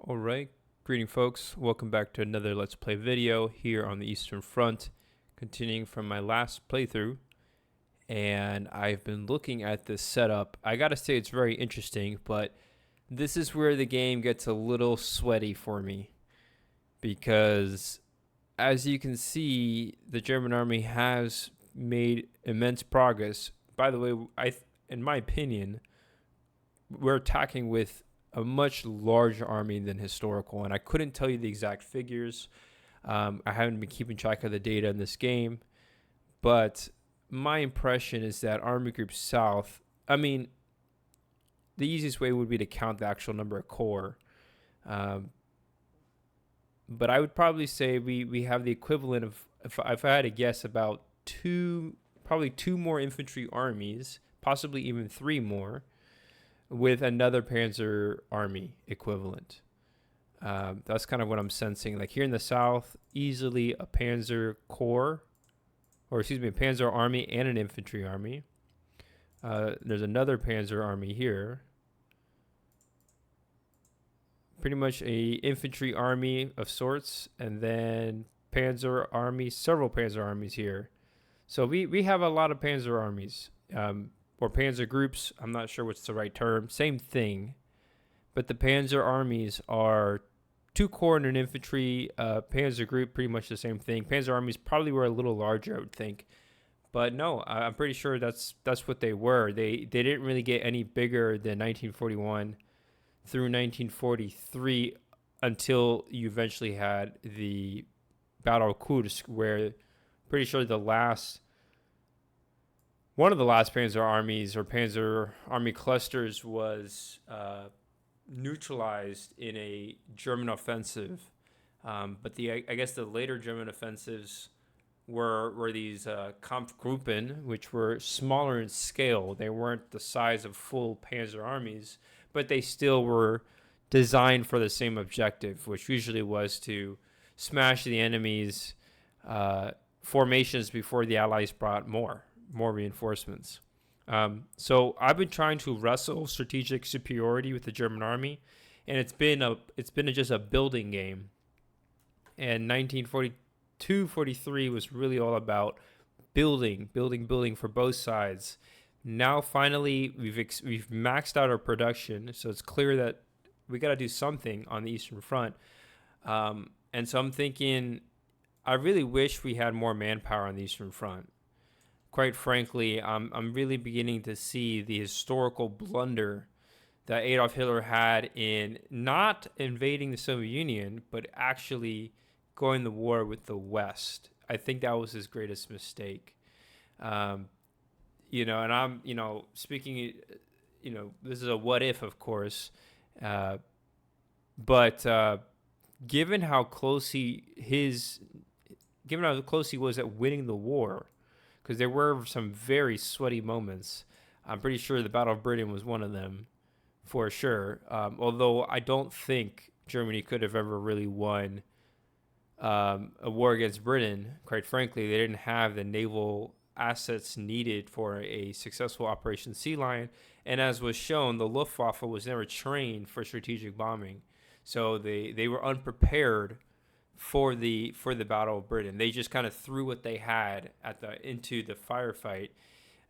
Alright, greeting folks, welcome back to another Let's Play video here on the Eastern Front, continuing from my last playthrough, and I've been looking at this setup. I gotta say it's very interesting, but this is where the game gets a little sweaty for me, because as you can see, the German army has made immense progress. By the way, in my opinion, we're attacking with a much larger army than historical, and I couldn't tell you the exact figures. I haven't been keeping track of the data in this game, but my impression is that Army Group South, the easiest way would be to count the actual number of corps, but I would probably say we have the equivalent of, if I had to guess, about probably two more infantry armies, possibly even three more, with another Panzer army equivalent. That's kind of what I'm sensing. Like here in the south, easily a Panzer corps, or excuse me, a Panzer army and an infantry army. There's another Panzer army here. Pretty much a infantry army of sorts, and then Panzer army, several Panzer armies here. So we have a lot of Panzer armies. Or Panzer groups, I'm not sure what's the right term, same thing, but the Panzer armies are two corps and an infantry. Panzer group, pretty much the same thing. Panzer armies probably were a little larger, I would think, but no, I'm pretty sure that's what they were. They didn't really get any bigger than 1941 through 1943 until you eventually had the Battle of Kursk, where pretty sure one of the last Panzer armies or Panzer army clusters was neutralized in a German offensive. But I guess the later German offensives were these Kampfgruppen, which were smaller in scale. They weren't the size of full Panzer armies, but they still were designed for the same objective, which usually was to smash the enemy's formations before the Allies brought more reinforcements. So I've been trying to wrestle strategic superiority with the German army, and it's been just a building game. And 1942-43 was really all about building for both sides. Now finally we've maxed out our production, so it's clear that we got to do something on the Eastern Front. And so I'm thinking, I really wish we had more manpower on the Eastern Front. Quite frankly, I'm really beginning to see the historical blunder that Adolf Hitler had in not invading the Soviet Union, but actually going to war with the West. I think that was his greatest mistake. And I'm, speaking, this is a what if, of course, but given how close he was at winning the war, because there were some very sweaty moments. I'm pretty sure the Battle of Britain was one of them, for sure. Although I don't think Germany could have ever really won a war against Britain. Quite frankly, they didn't have the naval assets needed for a successful Operation Sea Lion. And as was shown, the Luftwaffe was never trained for strategic bombing. So they were unprepared for the Battle of Britain. They just kind of threw what they had into the firefight.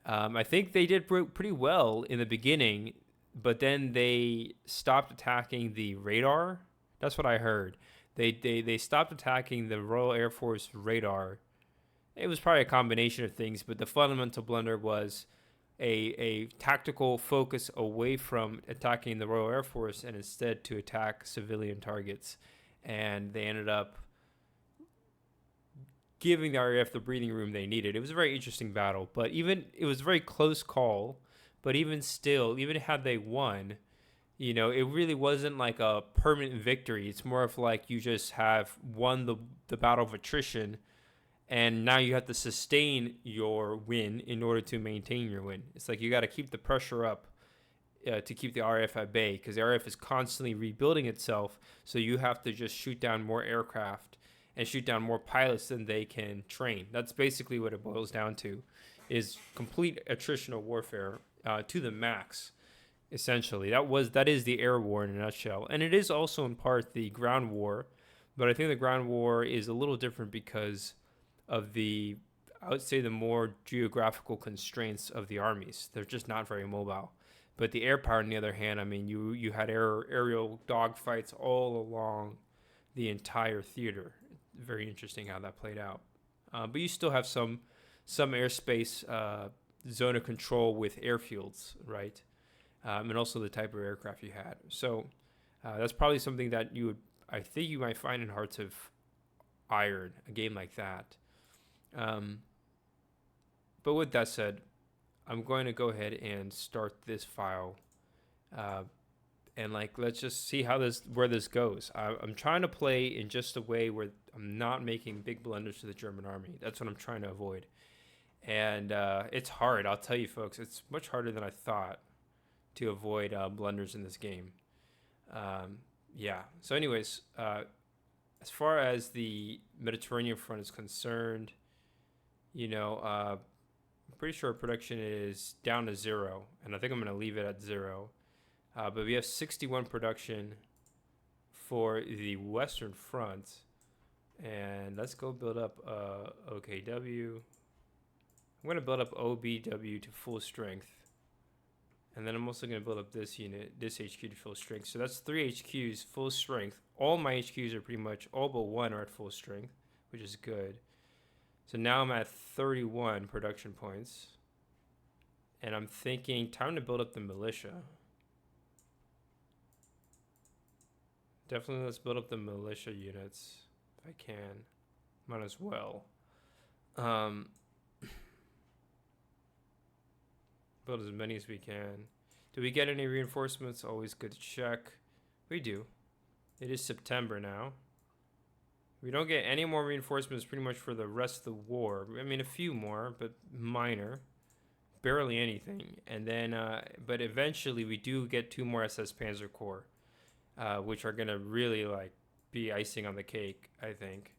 I think they did pretty well in the beginning, but then they stopped attacking the radar. That's what I heard. They stopped attacking the Royal Air Force radar. It was probably a combination of things, but the fundamental blunder was a tactical focus away from attacking the Royal Air Force and instead to attack civilian targets. And they ended up giving the RAF the breathing room they needed. It was a very interesting battle, but it was a very close call. But even still, even had they won, it really wasn't like a permanent victory. It's more of like you just have won the battle of attrition, and now you have to sustain your win in order to maintain your win. It's like you got to keep the pressure up to keep the RAF at bay, because the RAF is constantly rebuilding itself. So you have to just shoot down more aircraft and shoot down more pilots than they can train. That's basically what it boils down to, is complete attritional warfare to the max. essentially. That is the air war in a nutshell, and it is also in part the ground war, but I think the ground war is a little different because of I would say the more geographical constraints of the armies. They're just not very mobile. But the air power, on the other hand, I mean, you had aerial dogfights all along the entire theater. Very interesting how that played out. But you still have some airspace zone of control with airfields, right? And also the type of aircraft you had. So that's probably something that I think you might find in Hearts of Iron, a game like that. But with that said, I'm going to go ahead and start this file, and let's just see where this goes. I'm trying to play in just a way where I'm not making big blunders to the German army. That's what I'm trying to avoid, and it's hard. I'll tell you, folks, it's much harder than I thought to avoid blunders in this game. Yeah. So, anyways, as far as the Mediterranean front is concerned, I'm pretty sure production is down to 0, and I think I'm going to leave it at 0. But we have 61 production for the Western Front, and let's go build up OKW. I'm going to build up OBW to full strength, and then I'm also going to build up this HQ to full strength. So that's 3 HQs full strength. All my HQs are pretty much, all but one are at full strength, which is good. So now I'm at 31 production points, and I'm thinking time to build up the militia. Definitely let's build up the militia units if I can. Might as well. Build as many as we can. Do we get any reinforcements? Always good to check. We do. It is September now. We don't get any more reinforcements pretty much for the rest of the war. I mean, a few more, but minor. Barely anything. And then, but eventually we do get 2 more SS Panzer Corps, which are going to really, be icing on the cake, I think.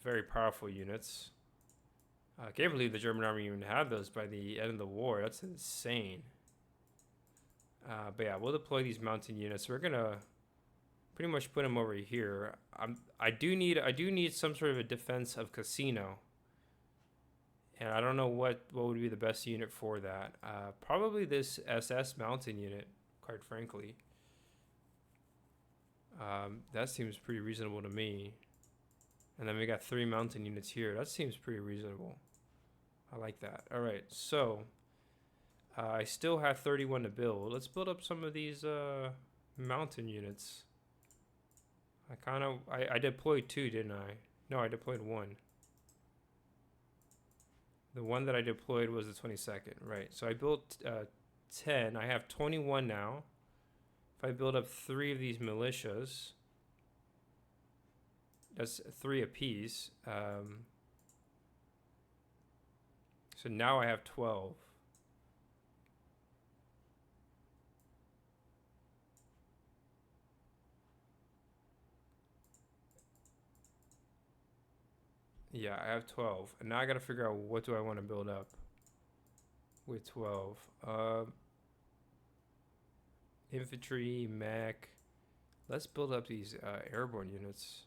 Very powerful units. I can't believe the German army even had those by the end of the war. That's insane. But yeah, we'll deploy these mountain units. We're going to pretty much put them over here. I do need some sort of a defense of Casino, and I don't know what would be the best unit for that. Probably this SS mountain unit, quite frankly. That seems pretty reasonable to me. And then we got 3 mountain units here. That seems pretty reasonable. I like that. All right, so I still have 31 to build. Let's build up some of these mountain units. I deployed 2, didn't I? No, I deployed 1. The one that I deployed was the 22nd, right? So I built 10. I have 21 now. If I build up 3 of these militias, that's 3 apiece. So now I have 12. Yeah, I have 12. And now I got to figure out what do I want to build up with 12. Infantry, mech. Let's build up these airborne units.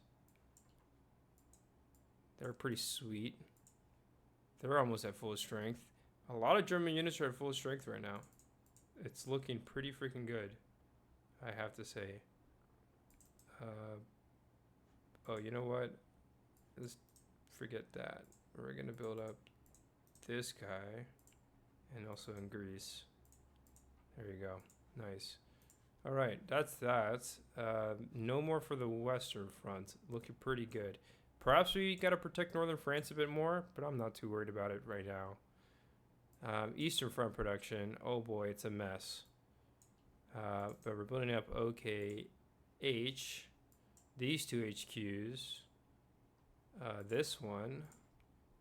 They're pretty sweet. They're almost at full strength. A lot of German units are at full strength right now. It's looking pretty freaking good, I have to say. Oh, you know what? Let's forget that. We're going to build up this guy and also in Greece. There you go. Nice. All right, that's that. No more for the Western Front. Looking pretty good. Perhaps we got to protect Northern France a bit more, but I'm not too worried about it right now. Eastern Front production. Oh boy, it's a mess. But we're building up OKH. These 2 HQs. This one.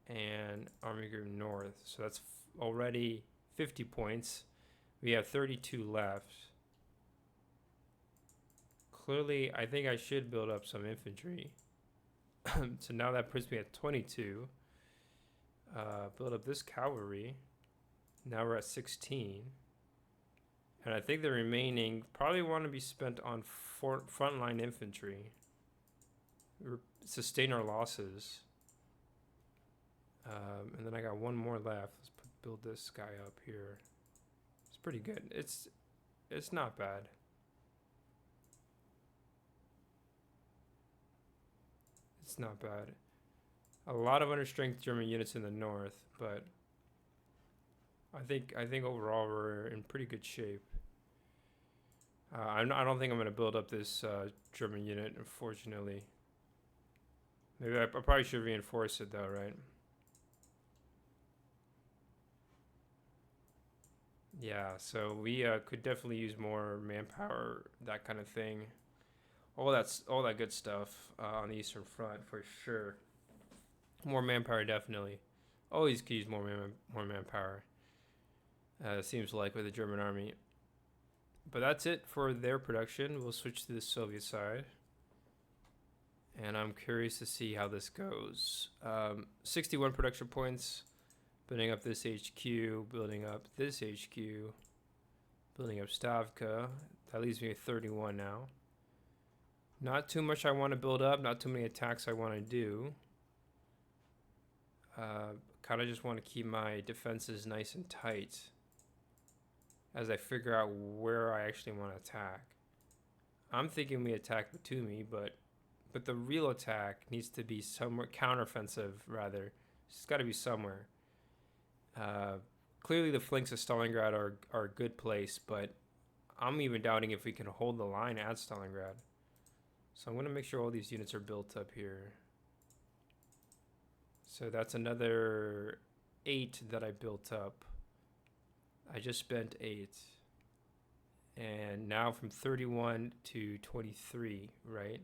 And Army Group North. So that's already 50 points. We have 32 left. Clearly, I think I should build up some infantry. So now that puts me at 22. Build up this cavalry. Now we're at 16. And I think the remaining probably want to be spent on frontline infantry. Sustain our losses. And then I got one more left. Let's build this guy up here. It's pretty good. It's not bad. It's not bad. A lot of understrength German units in the north, but I think overall we're in pretty good shape. I don't think I'm going to build up this German unit, unfortunately. Maybe I probably should reinforce it though, right? Yeah, so we could definitely use more manpower, that kind of thing. All that good stuff on the Eastern Front for sure. More manpower, definitely. Always could use more manpower. Seems like with the German army. But that's it for their production. We'll switch to the Soviet side. And I'm curious to see how this goes. 61 production points. Building up this HQ. Building up this HQ. Building up Stavka. That leaves me at 31 now. Not too much I want to build up. Not too many attacks I want to do. Kind of just want to keep my defenses nice and tight as I figure out where I actually want to attack. I'm thinking we attack Batumi, but the real attack needs to be somewhere, counteroffensive rather. It's got to be somewhere. Clearly the flanks of Stalingrad are a good place, but I'm even doubting if we can hold the line at Stalingrad. So I'm going to make sure all these units are built up here. So that's another 8 that I built up. I just spent 8. And now from 31 to 23, right?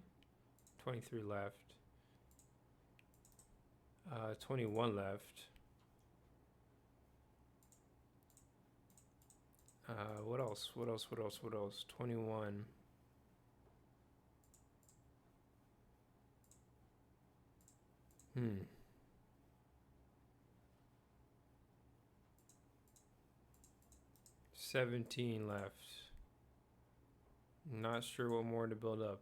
23 left. 21 left. What else? 21. Hmm. 17 left. Not sure what more to build up.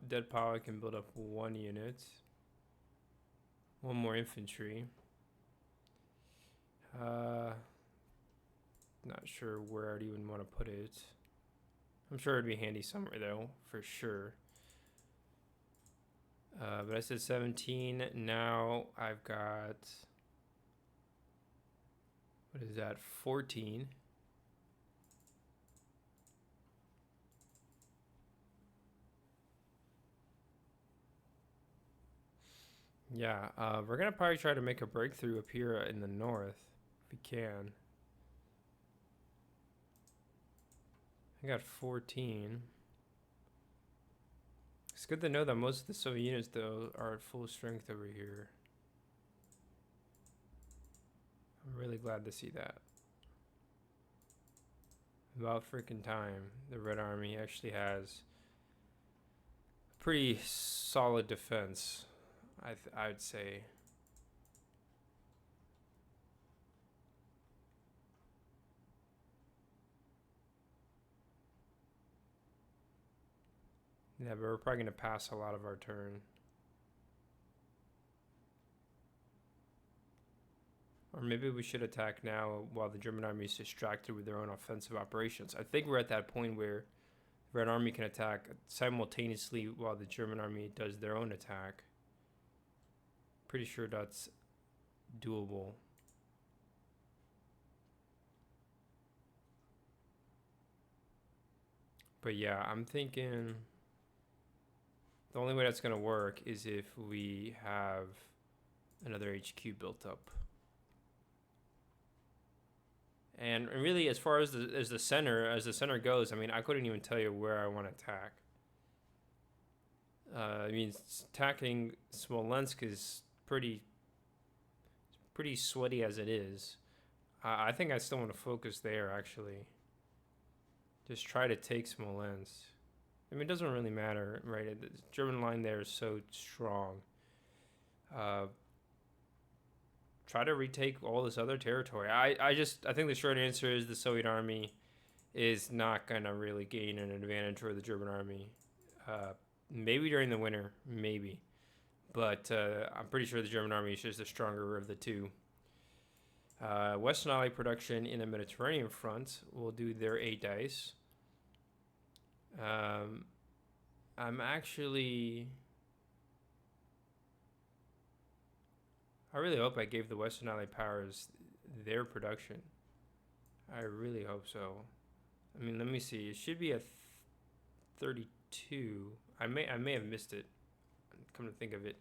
Dead power can build up 1 unit. 1 more infantry. Not sure where I'd even want to put it. I'm sure it'd be handy somewhere though, for sure. But I said 17. Now I've got, what is that, 14. Yeah, we're gonna probably try to make a breakthrough up here in the north, if we can. I got 14. It's good to know that most of the Soviet units, though, are at full strength over here. I'm really glad to see that. About freaking time, the Red Army actually has a pretty solid defense, I would say. Yeah, but we're probably going to pass a lot of our turn. Or maybe we should attack now while the German army is distracted with their own offensive operations. I think we're at that point where the Red Army can attack simultaneously while the German army does their own attack. Pretty sure that's doable. But yeah, I'm thinking the only way that's going to work is if we have another HQ built up. And really, as far as the center goes, I mean, I couldn't even tell you where I want to attack. I mean, attacking Smolensk is pretty sweaty as it is. I think I still want to focus there, actually. Just try to take Smolensk. I mean, it doesn't really matter, right? The German line there is so strong. Uh, try to retake all this other territory. I think the short answer is the Soviet army is not gonna really gain an advantage over the German army. Maybe during the winter, maybe, but I'm pretty sure the German army is just the stronger of the two. Western Allied production in the Mediterranean front will do their 8 dice. I'm actually... I really hope I gave the Western Allied powers their production. I really hope so. I mean, let me see. It should be a 32. I may have missed it. Come to think of it,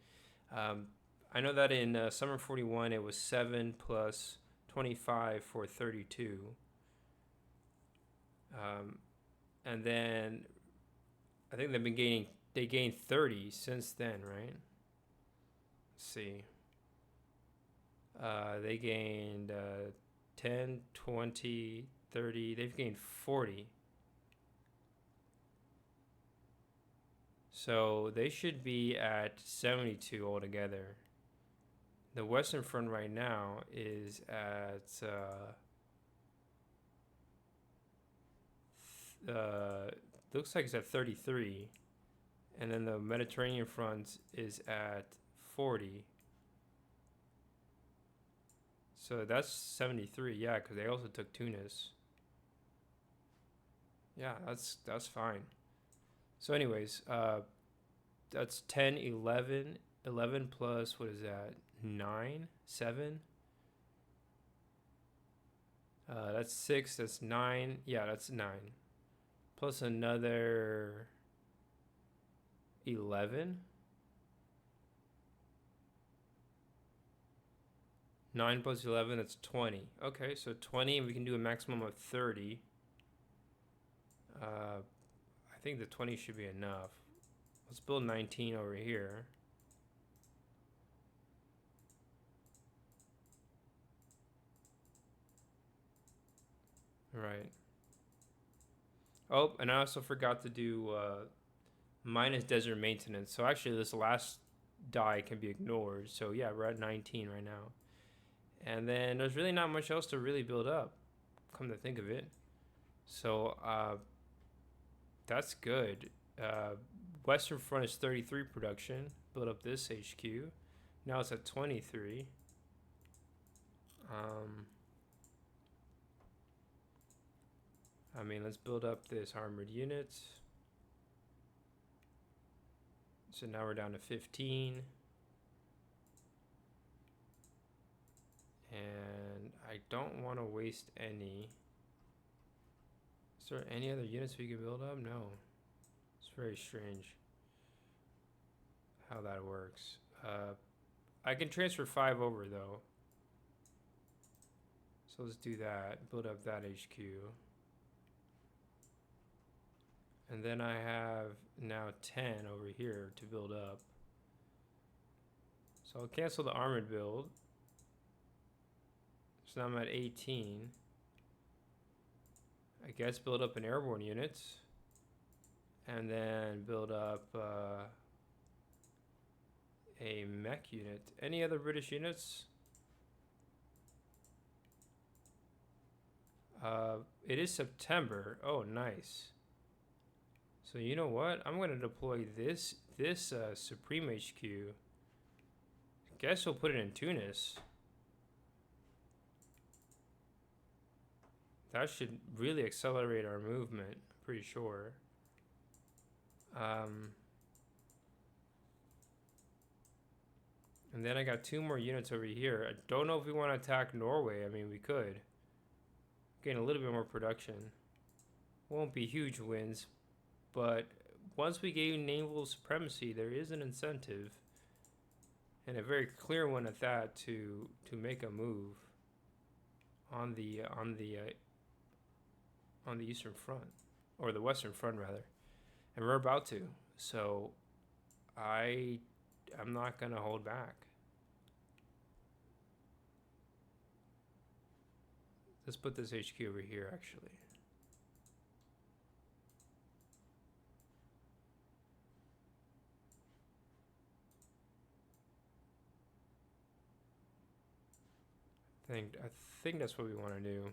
I know that in Summer 41 it was 7 plus 25 for 32. And then I think they gained 30 since then, right? Let's see. They gained 10, 20, 30. They've gained 40. So they should be at 72 altogether. The Western Front right now is at looks like it's at 33, and then the Mediterranean Front is at 40. So that's 73, yeah, because they also took Tunis. Yeah, that's fine. So anyways, that's 10, 11, 11 plus, what is that, 9, 7? That's 6, that's 9, yeah, that's 9. Plus another 11. 9 plus 11, that's 20. Okay, so 20, and we can do a maximum of 30. I think the 20 should be enough. Let's build 19 over here. Right. Oh, and I also forgot to do minus desert maintenance. So actually this last die can be ignored. So yeah, we're at 19 right now. And then there's really not much else to really build up, come to think of it. So that's good. Western Front is 33 production. Build up this HQ. Now it's at 23. I mean, let's build up this armored units. So now we're down to 15. And I don't want to waste any. Is there any other units we can build up? No. It's very strange how that works. I can transfer 5 over though. So let's do that. Build up that HQ. And then I have now 10 over here to build up. So I'll cancel the armored build. So now I'm at 18. I guess build up an airborne units. And then build up a mech unit. Any other British units? It is September. Oh, nice. So you know what? I'm gonna deploy this Supreme HQ. Guess we'll put it in Tunis. That should really accelerate our movement. Pretty sure. And then I got 2 more units over here. I don't know if we want to attack Norway. I mean, we could gain a little bit more production. Won't be huge wins, but once we gain naval supremacy, there is an incentive, and a very clear one at that, to make a move on the Eastern Front, or the Western Front rather, and we're about to. So I'm not gonna hold back. Let's put this HQ over here actually. I think that's what we want to do.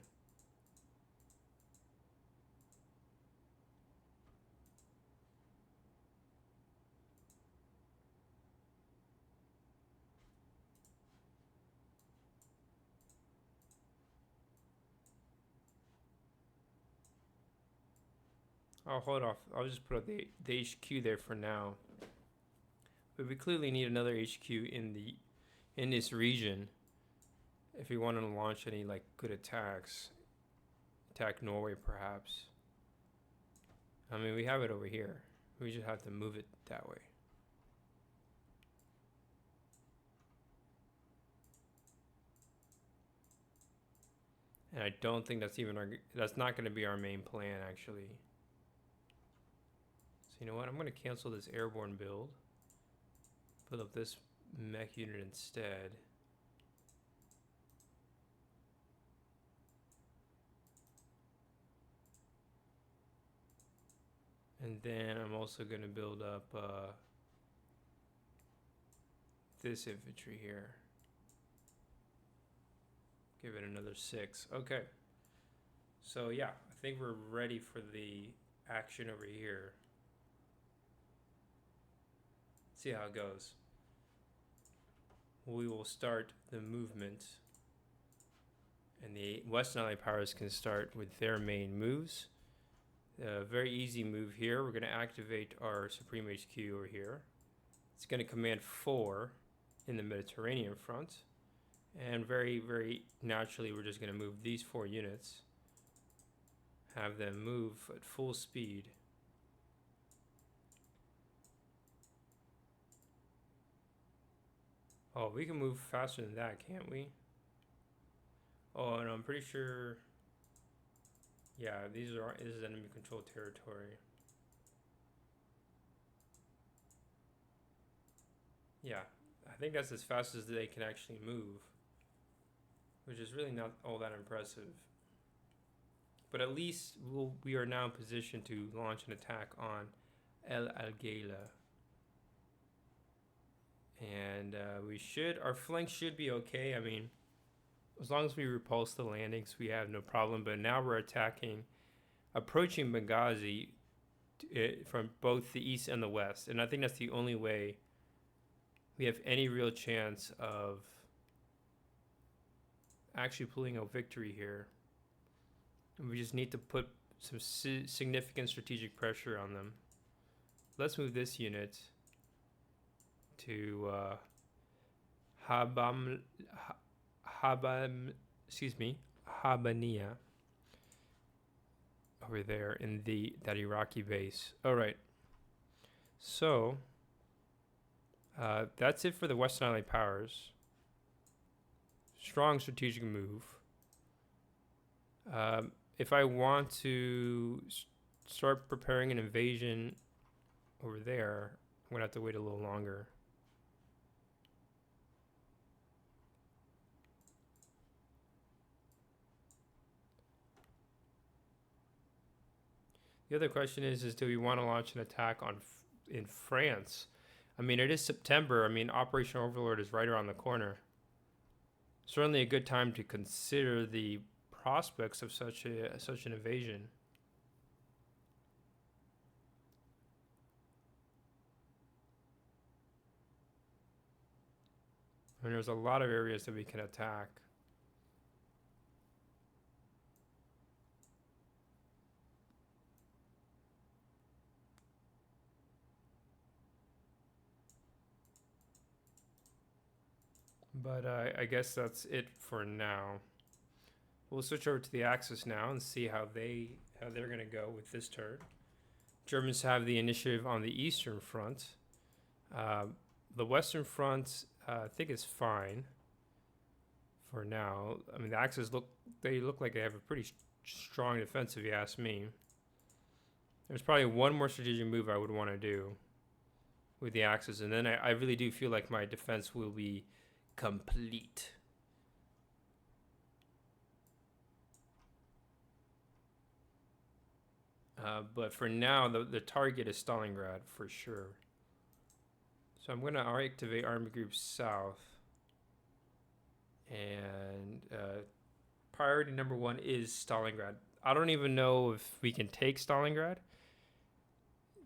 I'll hold off. I'll just put up the HQ there for now. But we clearly need another HQ in this region if we want to launch any like good attacks. Attack Norway perhaps. I mean, we have it over here. We just have to move it that way. And I don't think that's not going to be our main plan actually. So you know what? I'm going to cancel this airborne build. Put up this mech unit instead. And then I'm also going to build up this infantry here. Give it another 6. Okay. So yeah, I think we're ready for the action over here. See how it goes. We will start the movement, and the Western Allied powers can start with their main moves. Very easy move here. We're going to activate our Supreme HQ over here. It's going to command 4 in the Mediterranean front. And very, very naturally, we're just going to move these 4 units. Have them move at full speed. Oh, we can move faster than that, can't we? Oh, and I'm pretty sure... Yeah, this is enemy controlled territory. Yeah, I think that's as fast as they can actually move, which is really not all that impressive. But at least we are now in position to launch an attack on El Algela. And our flank should be okay. I mean, as long as we repulse the landings, we have no problem. But now we're approaching Benghazi from both the east and the west. And I think that's the only way we have any real chance of actually pulling a victory here. And we just need to put some significant strategic pressure on them. Let's move this unit to Habania over there in that Iraqi base. All right. So that's it for the Western Allied powers. Strong strategic move. If I want to start preparing an invasion over there, I'm going to have to wait a little longer. The other question is do we want to launch an attack in France? I mean, it is September. I mean, Operation Overlord is right around the corner. Certainly a good time to consider the prospects of such an invasion. I mean, there's a lot of areas that we can attack. But I guess that's it for now. We'll switch over to the Axis now and see how they're going to go with this turn. Germans have the initiative on the Eastern Front. The Western Front, I think, is fine for now. I mean, the Axis look like they have a pretty strong defense, if you ask me. There's probably one more strategic move I would want to do with the Axis, and then I really do feel like my defense will be complete. But for now, the target is Stalingrad for sure. So I'm going to activate Army Group South and priority number one is Stalingrad. I don't even know if we can take Stalingrad.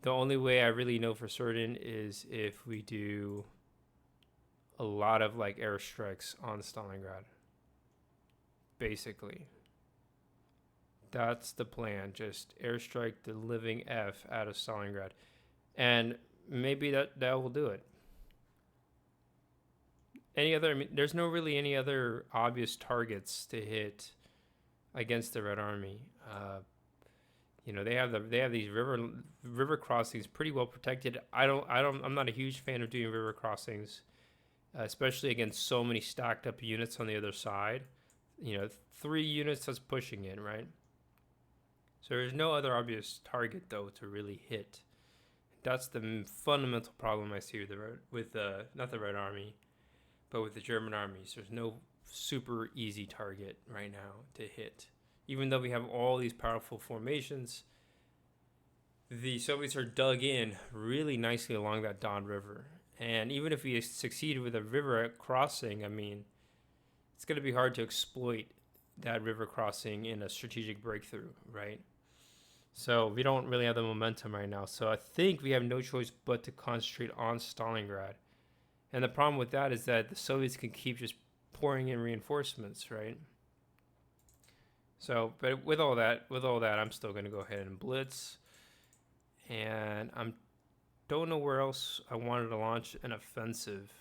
The only way I really know for certain is if we do a lot of like airstrikes on Stalingrad. Basically, that's the plan. Just airstrike the living F out of Stalingrad, and maybe that will do it. Any other? I mean, there's no really any other obvious targets to hit against the Red Army. They have these river crossings pretty well protected. I'm not a huge fan of doing river crossings, especially against so many stacked up units on the other side. 3 units that's pushing it, right? So there's no other obvious target though to really hit. That's the fundamental problem I see with not the Red Army, but with the German armies. There's no super easy target right now to hit. Even though we have all these powerful formations, the Soviets are dug in really nicely along that Don River. And even if we succeed with a river crossing, I mean, it's going to be hard to exploit that river crossing in a strategic breakthrough, right? So we don't really have the momentum right now. So I think we have no choice but to concentrate on Stalingrad. And the problem with that is that the Soviets can keep just pouring in reinforcements, right? So, but with all that, I'm still going to go ahead and blitz. And don't know where else I wanted to launch an offensive.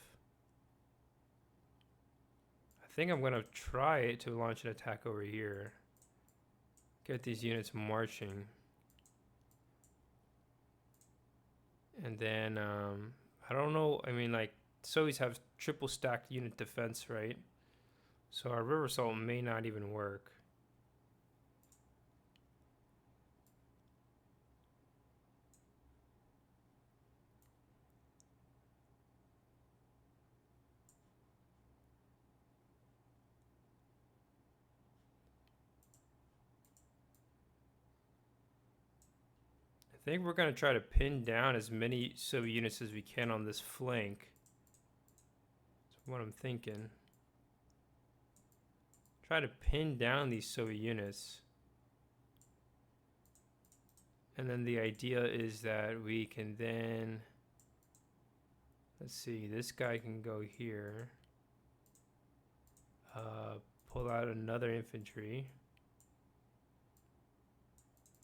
I think I'm going to try to launch an attack over here. Get these units marching. And then, I don't know. I mean, like, Soviets have triple stacked unit defense, right? So our river assault may not even work. I think we're going to try to pin down as many Soviet units as we can on this flank. That's what I'm thinking. Try to pin down these Soviet units. And then the idea is that we can then, let's see, this guy can go here. Pull out another infantry.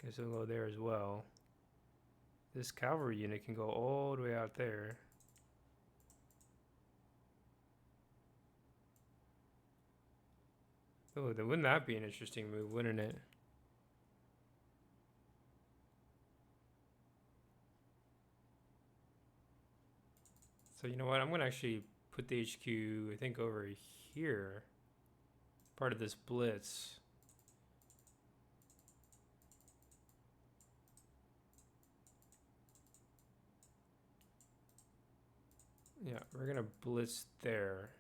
Guess we'll go there as well. This cavalry unit can go all the way out there. Oh, then wouldn't that be an interesting move, wouldn't it? So you know what? I'm going to actually put the HQ, I think, over here. Part of this blitz. Yeah, we're going to blitz there.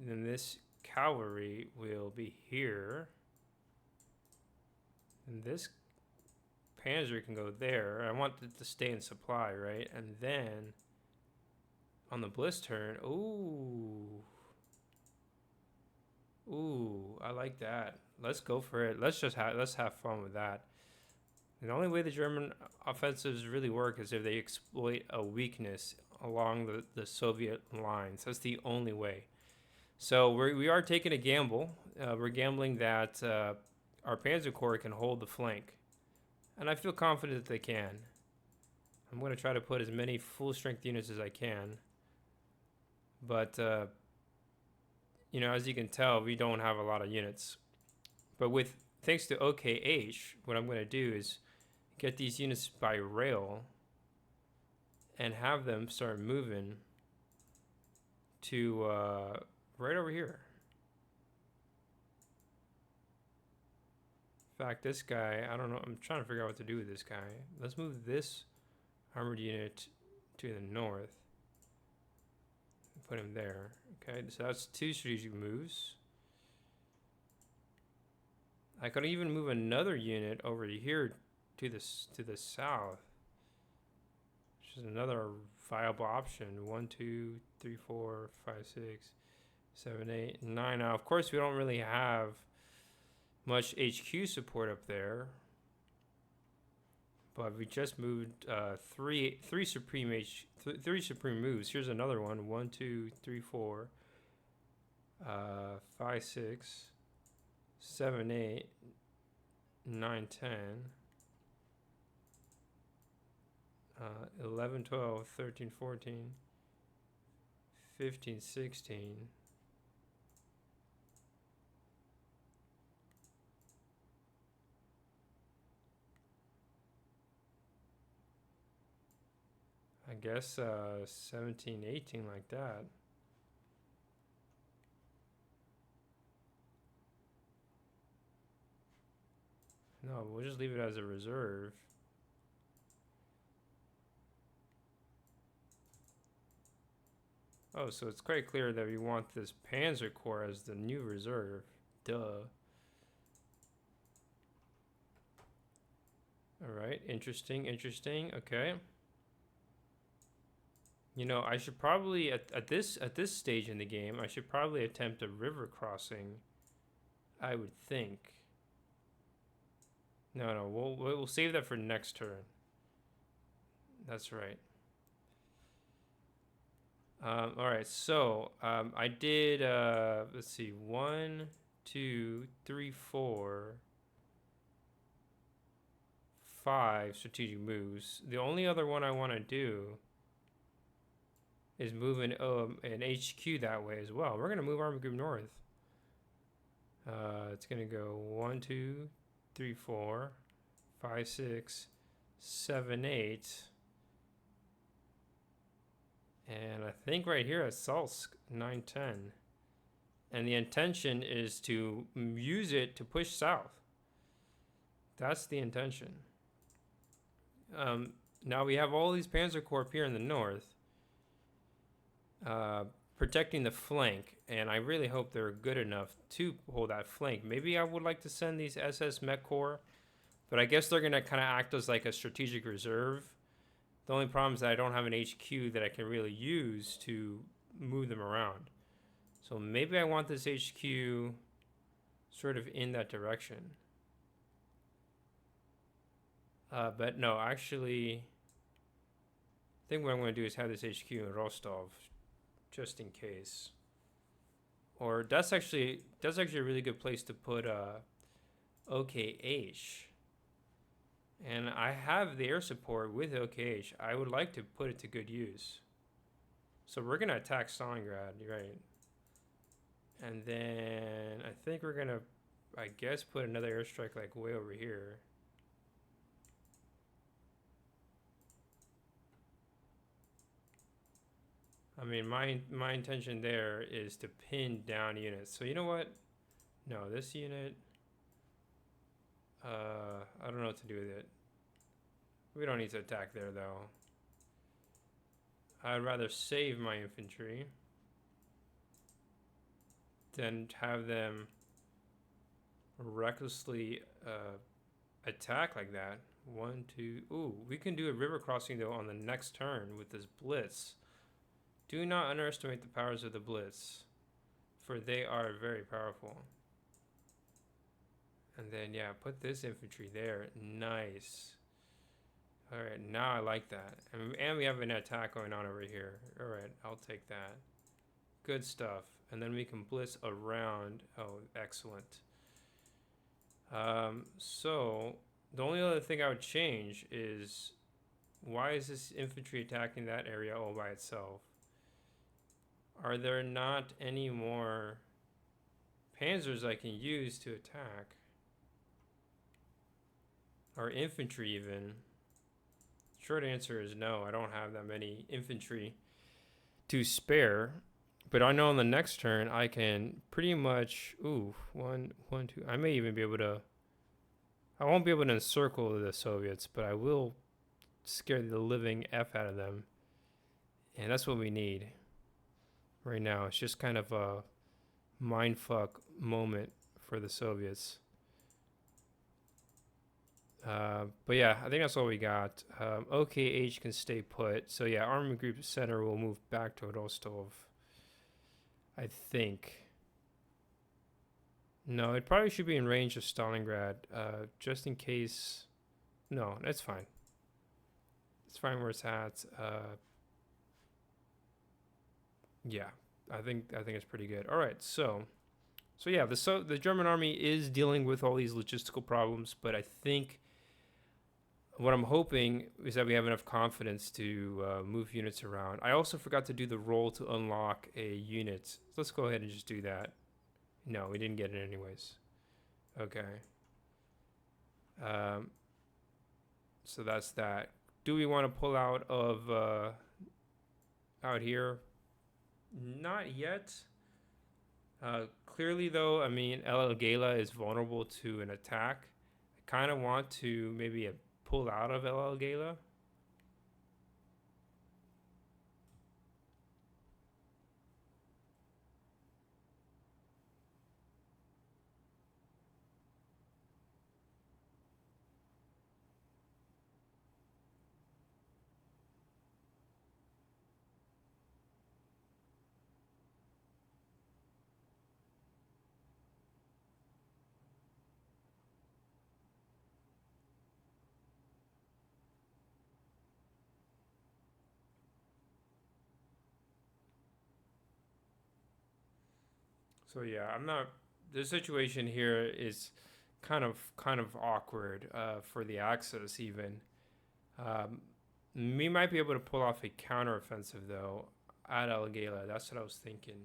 And then this cavalry will be here. And this panzer can go there. I want it to stay in supply, right? And then on the blitz turn, ooh, I like that. Let's go for it. Let's have fun with that. And the only way the German offensives really work is if they exploit a weakness along the Soviet lines. That's the only way. So we are taking a gamble. We're gambling that our Panzer Corps can hold the flank. And I feel confident that they can. I'm going to try to put as many full-strength units as I can. But, as you can tell, we don't have a lot of units. But thanks to OKH, what I'm going to do is get these units by rail and have them start moving to right over here. In fact, this guy, I don't know, I'm trying to figure out what to do with this guy. Let's move this armored unit to the north. Put him there. Okay, so that's 2 strategic moves. I could even move another unit over here to the south, which is another viable option. 1, 2, 3, 4, 5, 6. 7, 8, 9. Now, of course, we don't really have much HQ support up there, but we just moved three supreme moves. Here's another one. 1, 2, 3, 4, 5, 6, 7, 8, 9, 10, 11, 12, 13, 14, 15, 16. I guess 17, 18, like that. No, we'll just leave it as a reserve. Oh, so it's quite clear that we want this Panzer Corps as the new reserve. Duh. Alright, interesting, interesting. Okay. You know, I should probably at this stage in the game, I should probably attempt a river crossing. I would think. No, we'll save that for next turn. That's right. All right, so I did. Let's see, 1, 2, 3, 4, 5 strategic moves. The only other one I want to do is move an HQ that way as well. We're gonna move Army Group North. It's gonna go 1, 2, 3, 4, 5, 6, 7, 8, and I think right here at Salsk 9, 10. And the intention is to use it to push south. That's the intention. Now we have all these Panzer Corps here in the north. Protecting the flank, and I really hope they're good enough to hold that flank. Maybe I would like to send these SS Mech Corps, but I guess they're going to kind of act as like a strategic reserve. The only problem is that I don't have an HQ that I can really use to move them around. So maybe I want this HQ sort of in that direction. But no, actually, I think what I'm going to do is have this HQ in Rostov, just in case. Or that's actually a really good place to put OKH. And I have the air support with OKH. I would like to put it to good use. So we're gonna attack Stalingrad, right? And then I think we're gonna, I guess, put another airstrike like way over here. I mean, my intention there is to pin down units. So you know what? No, this unit. I don't know what to do with it. We don't need to attack there though. I'd rather save my infantry than have them recklessly attack like that. 1, 2. Ooh, we can do a river crossing though on the next turn with this blitz. Do not underestimate the powers of the blitz, for they are very powerful. And then, yeah, put this infantry there. Nice. All right, now I like that. And we have an attack going on over here. All right, I'll take that. Good stuff. And then we can blitz around. Oh, excellent. So the only other thing I would change is, why is this infantry attacking that area all by itself? Are there not any more panzers I can use to attack? Or infantry even? Short answer is no, I don't have that many infantry to spare. But I know on the next turn I can pretty much, ooh, 1, 2, I may even be able to, I won't be able to encircle the Soviets, but I will scare the living F out of them. And that's what we need right now. It's just kind of a mindfuck moment for the Soviets. But yeah, I think that's all we got. OKH can stay put. So yeah, Army Group Center will move back to Rostov. I think. No, it probably should be in range of Stalingrad, just in case. No, that's fine. It's fine where it's at. Yeah, I think it's pretty good. All right, so yeah, the German army is dealing with all these logistical problems, but I think what I'm hoping is that we have enough confidence to move units around. I also forgot to do the roll to unlock a unit. So let's go ahead and just do that. No, we didn't get it anyways. Okay. So that's that. Do we want to pull out of out here? Not yet. Clearly, though, I mean, El Gala is vulnerable to an attack. I kind of want to maybe pull out of El Gala. So yeah, I'm not. The situation here is kind of awkward for the Axis even. We might be able to pull off a counteroffensive though at El Gala. That's what I was thinking.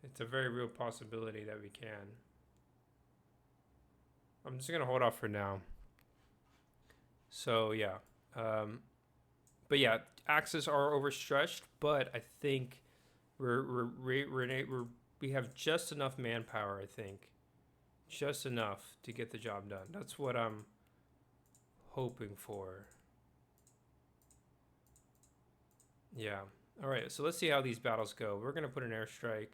It's a very real possibility that we can. I'm just gonna hold off for now. So yeah, but yeah, Axis are overstretched, but I think we have just enough manpower. I think just enough to get the job done. That's what I'm hoping for. Yeah. All right. So let's see how these battles go. We're gonna put an airstrike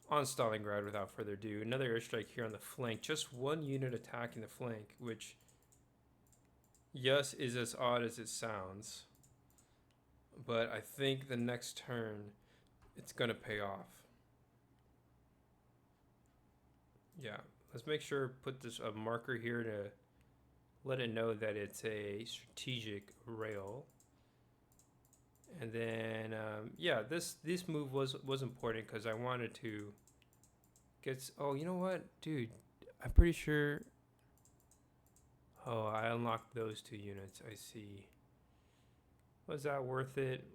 on Stalingrad without further ado. Another airstrike here on the flank. Just one unit attacking the flank, which, yes, is as odd as it sounds. But I think the next turn, it's going to pay off. Yeah, let's make sure, put this a marker here to let it know that it's a strategic rail. And then, yeah, this move was important because I wanted to get. Oh, you know what, dude? I'm pretty sure. Oh, I unlocked those 2 units. I see. Was that worth it?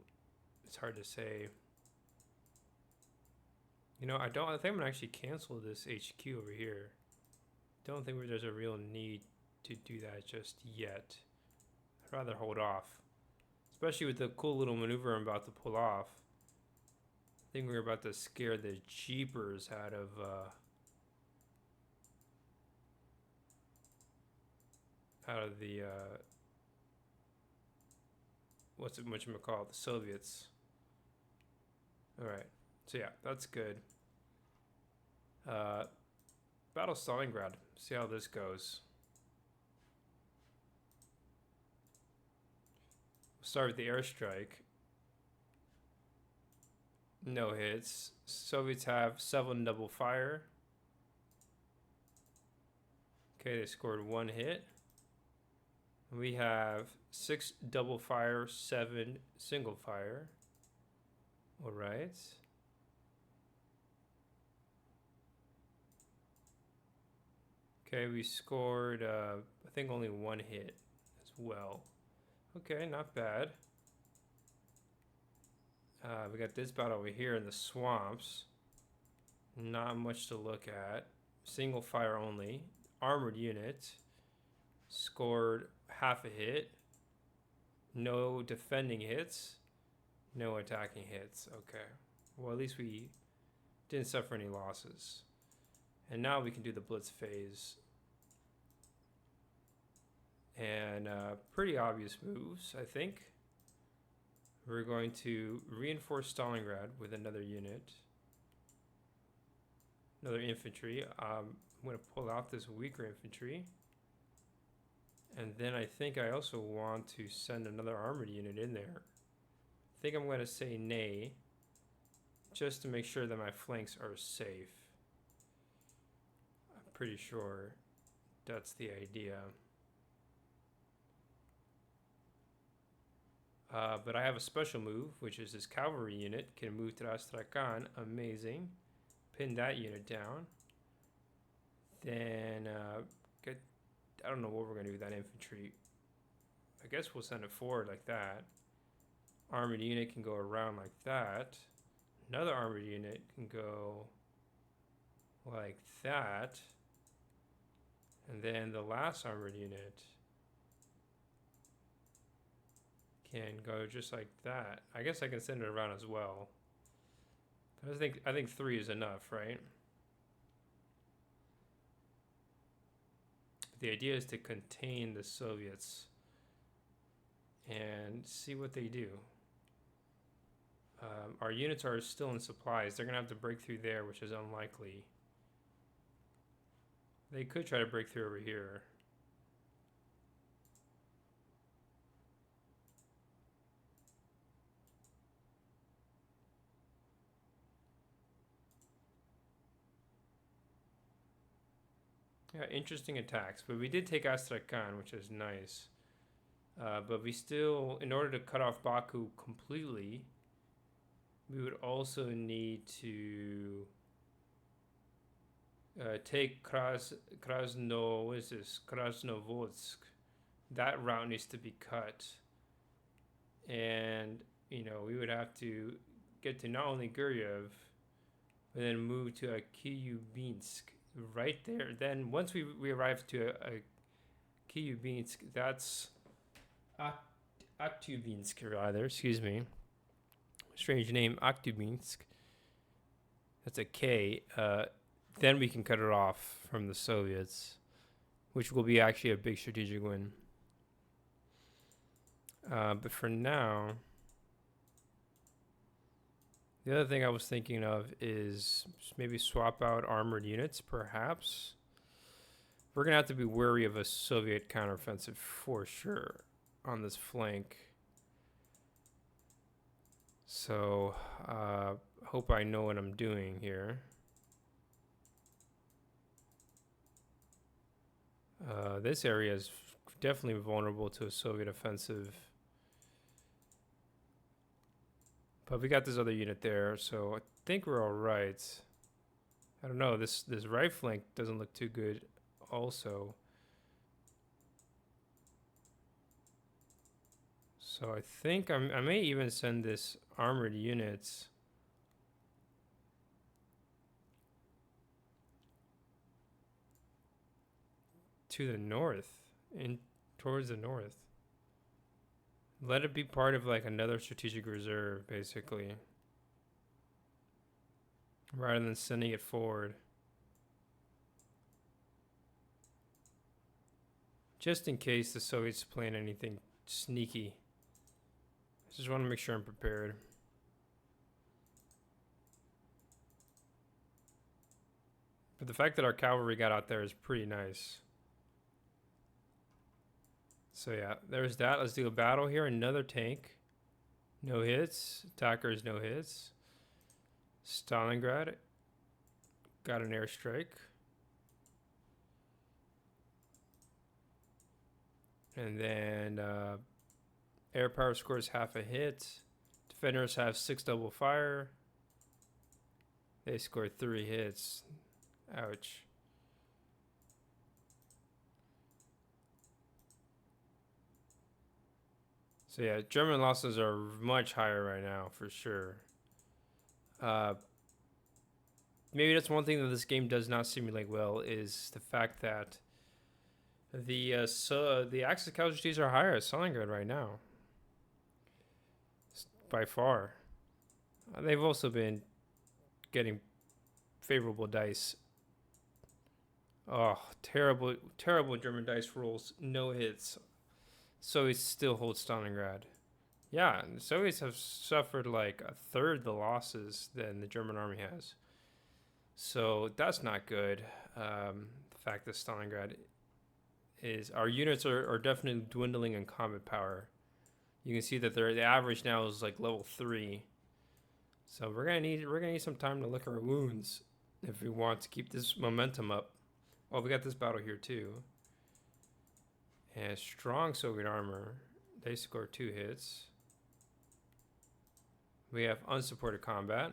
It's hard to say. You know, I think I'm gonna actually cancel this HQ over here. Don't think there's a real need to do that just yet. I'd rather hold off. Especially with the cool little maneuver I'm about to pull off. I think we're about to scare the jeepers out of the whatchamacallit, the Soviets. Alright, so yeah, that's good. Battle Stalingrad, see how this goes. Start with the airstrike. No hits. Soviets have 7 double fire. Okay, they scored 1 hit. We have 6 double fire, 7 single fire. All right. Okay, we scored, I think only 1 hit as well. Okay, not bad. We got this battle over here in the swamps. Not much to look at. Single fire only. Armored unit. Scored half a hit. No defending hits. No attacking hits. Okay. Well, at least we didn't suffer any losses. And now we can do the blitz phase. And pretty obvious moves, I think. We're going to reinforce Stalingrad with another unit. Another infantry. I'm going to pull out this weaker infantry. And then I think I also want to send another armored unit in there. I think I'm going to say nay, just to make sure that my flanks are safe. I'm pretty sure that's the idea. But I have a special move, which is this cavalry unit can move to Astrakhan. Amazing. Pin that unit down. Then I don't know what we're going to do with that infantry. I guess we'll send it forward like that. Armored unit can go around like that. Another armored unit can go like that. And then the last armored unit can go just like that. I guess I can send it around as well. But I think 3 is enough, right? But the idea is to contain the Soviets and see what they do. Our units are still in supplies. They're going to have to break through there, which is unlikely. They could try to break through over here. Yeah, interesting attacks. But we did take Astrakhan, which is nice. But we still, in order to cut off Baku completely, we would also need to take Krasnovodsk. That route needs to be cut. And, you know, we would have to get to not only Guryev, but then move to Kiyubinsk right there. Then once we arrive to a Kiyubinsk, that's Aktubinsk, rather, excuse me. Strange name, Aktubinsk. That's a K. Then we can cut it off from the Soviets, which will be actually a big strategic win. But for now, the other thing I was thinking of is maybe swap out armored units, perhaps. We're going to have to be wary of a Soviet counteroffensive for sure on this flank. So, hope I know what I'm doing here. This area is definitely vulnerable to a Soviet offensive. But we got this other unit there, so I think we're all right. I don't know, this right flank doesn't look too good also. So I think I may even send this armored units to the north, towards the north. Let it be part of like another strategic reserve, basically, rather than sending it forward. Just in case the Soviets plan anything sneaky. I just want to make sure I'm prepared. But the fact that our cavalry got out there is pretty nice. So yeah, there's that. Let's do a battle here. Another tank. No hits. Attackers, no hits. Stalingrad. Got an airstrike. And then air power scores half a hit. Defenders have 6 double fire. They scored 3 hits. Ouch. So yeah, German losses are much higher right now, for sure. Maybe that's one thing that this game does not simulate well, is the fact that the Axis casualties are higher at Stalingrad right now. By far. They've also been getting favorable dice. Oh, terrible German dice rolls. No hits. Soviets still hold Stalingrad. Yeah, the Soviets have suffered like a third the losses than the German army has. So that's not good. The fact that Stalingrad is... Our units are definitely dwindling in combat power. You can see that the average now is like level 3. So we're gonna need some time to lick our wounds if we want to keep this momentum up. Oh, we got this battle here too. And strong Soviet armor. They score 2 hits. We have unsupported combat.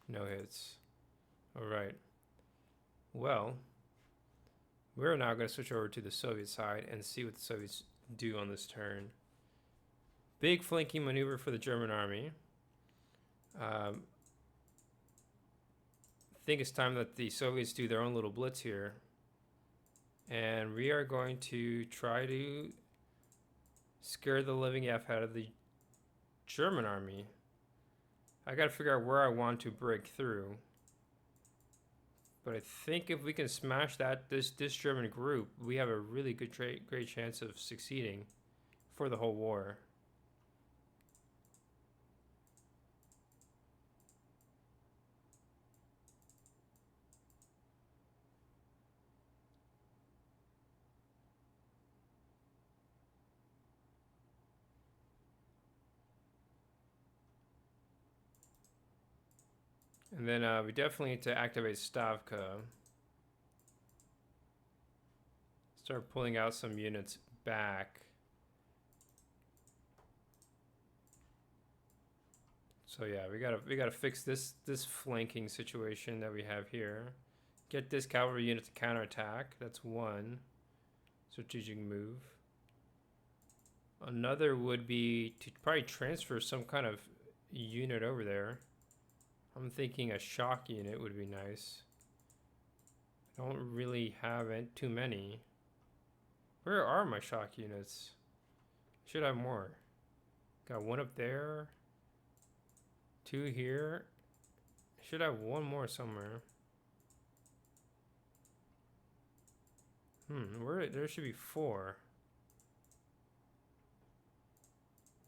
No hits. Alright. Well, we're now going to switch over to the Soviet side and see what the Soviets do on this turn. Big flanking maneuver for the German army. I think it's time that the Soviets do their own little blitz here. And we are going to try to scare the living F out of the German army. I gotta figure out where I want to break through. But I think if we can smash this German group, we have a really good great chance of succeeding for the whole war. And then we definitely need to activate Stavka. Start pulling out some units back. So yeah, we gotta fix this flanking situation that we have here. Get this cavalry unit to counterattack. That's one strategic move. Another would be to probably transfer some kind of unit over there. I'm thinking a shock unit would be nice. I don't really have too many. Where are my shock units? Should have more. Got one up there. 2 here. Should have one more somewhere. There should be 4.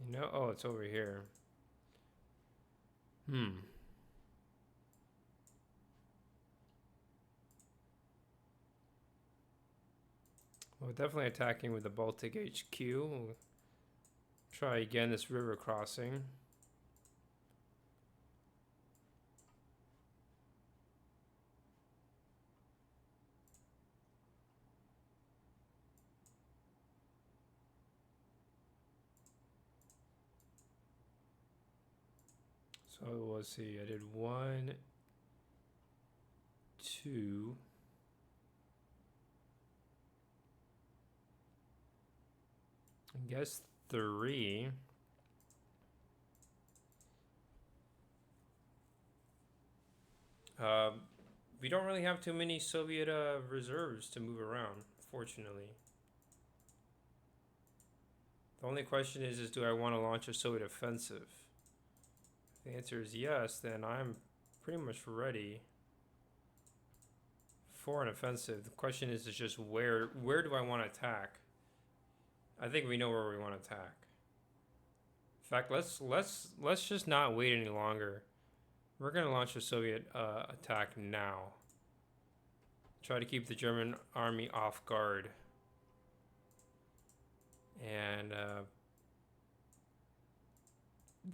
You know, oh, it's over here. Well, definitely attacking with the Baltic HQ. We'll try again this river crossing. So let's see, I did 1, 2. I guess 3. We don't really have too many Soviet reserves to move around, fortunately. The only question is do I want to launch a Soviet offensive? If the answer is yes, then I'm pretty much ready for an offensive. The question is just where do I want to attack? I think we know where we want to attack. In fact, let's just not wait any longer. We're gonna launch a Soviet attack now. Try to keep the German army off guard. And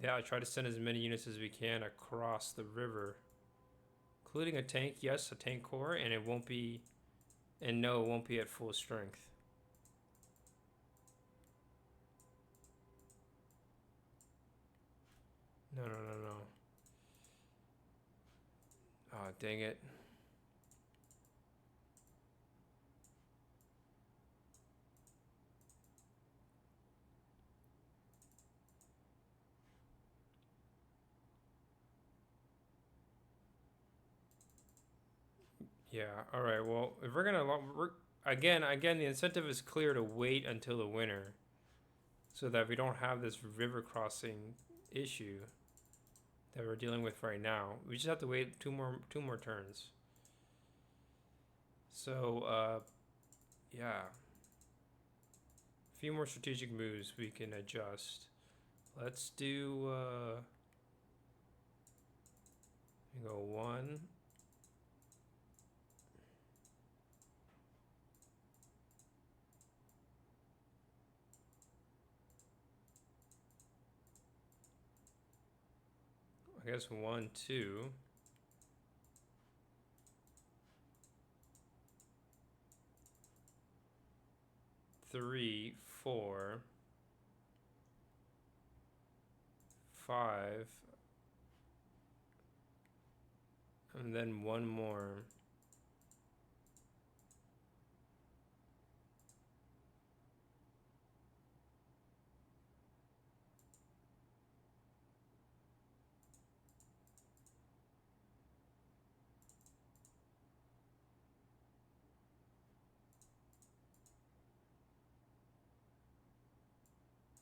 yeah, try to send as many units as we can across the river, including a tank. Yes, a tank corps, and it won't be, and no, it won't be at full strength. No. Oh, dang it. Yeah, all right. Well, if we're gonna again, the incentive is clear to wait until the winter, so that we don't have this river crossing issue that we're dealing with right now. We just have to wait two more turns. So, yeah, a few more strategic moves we can adjust. Let's do. Go 1. I guess 1, 2. 3, 4, 5, and then one more.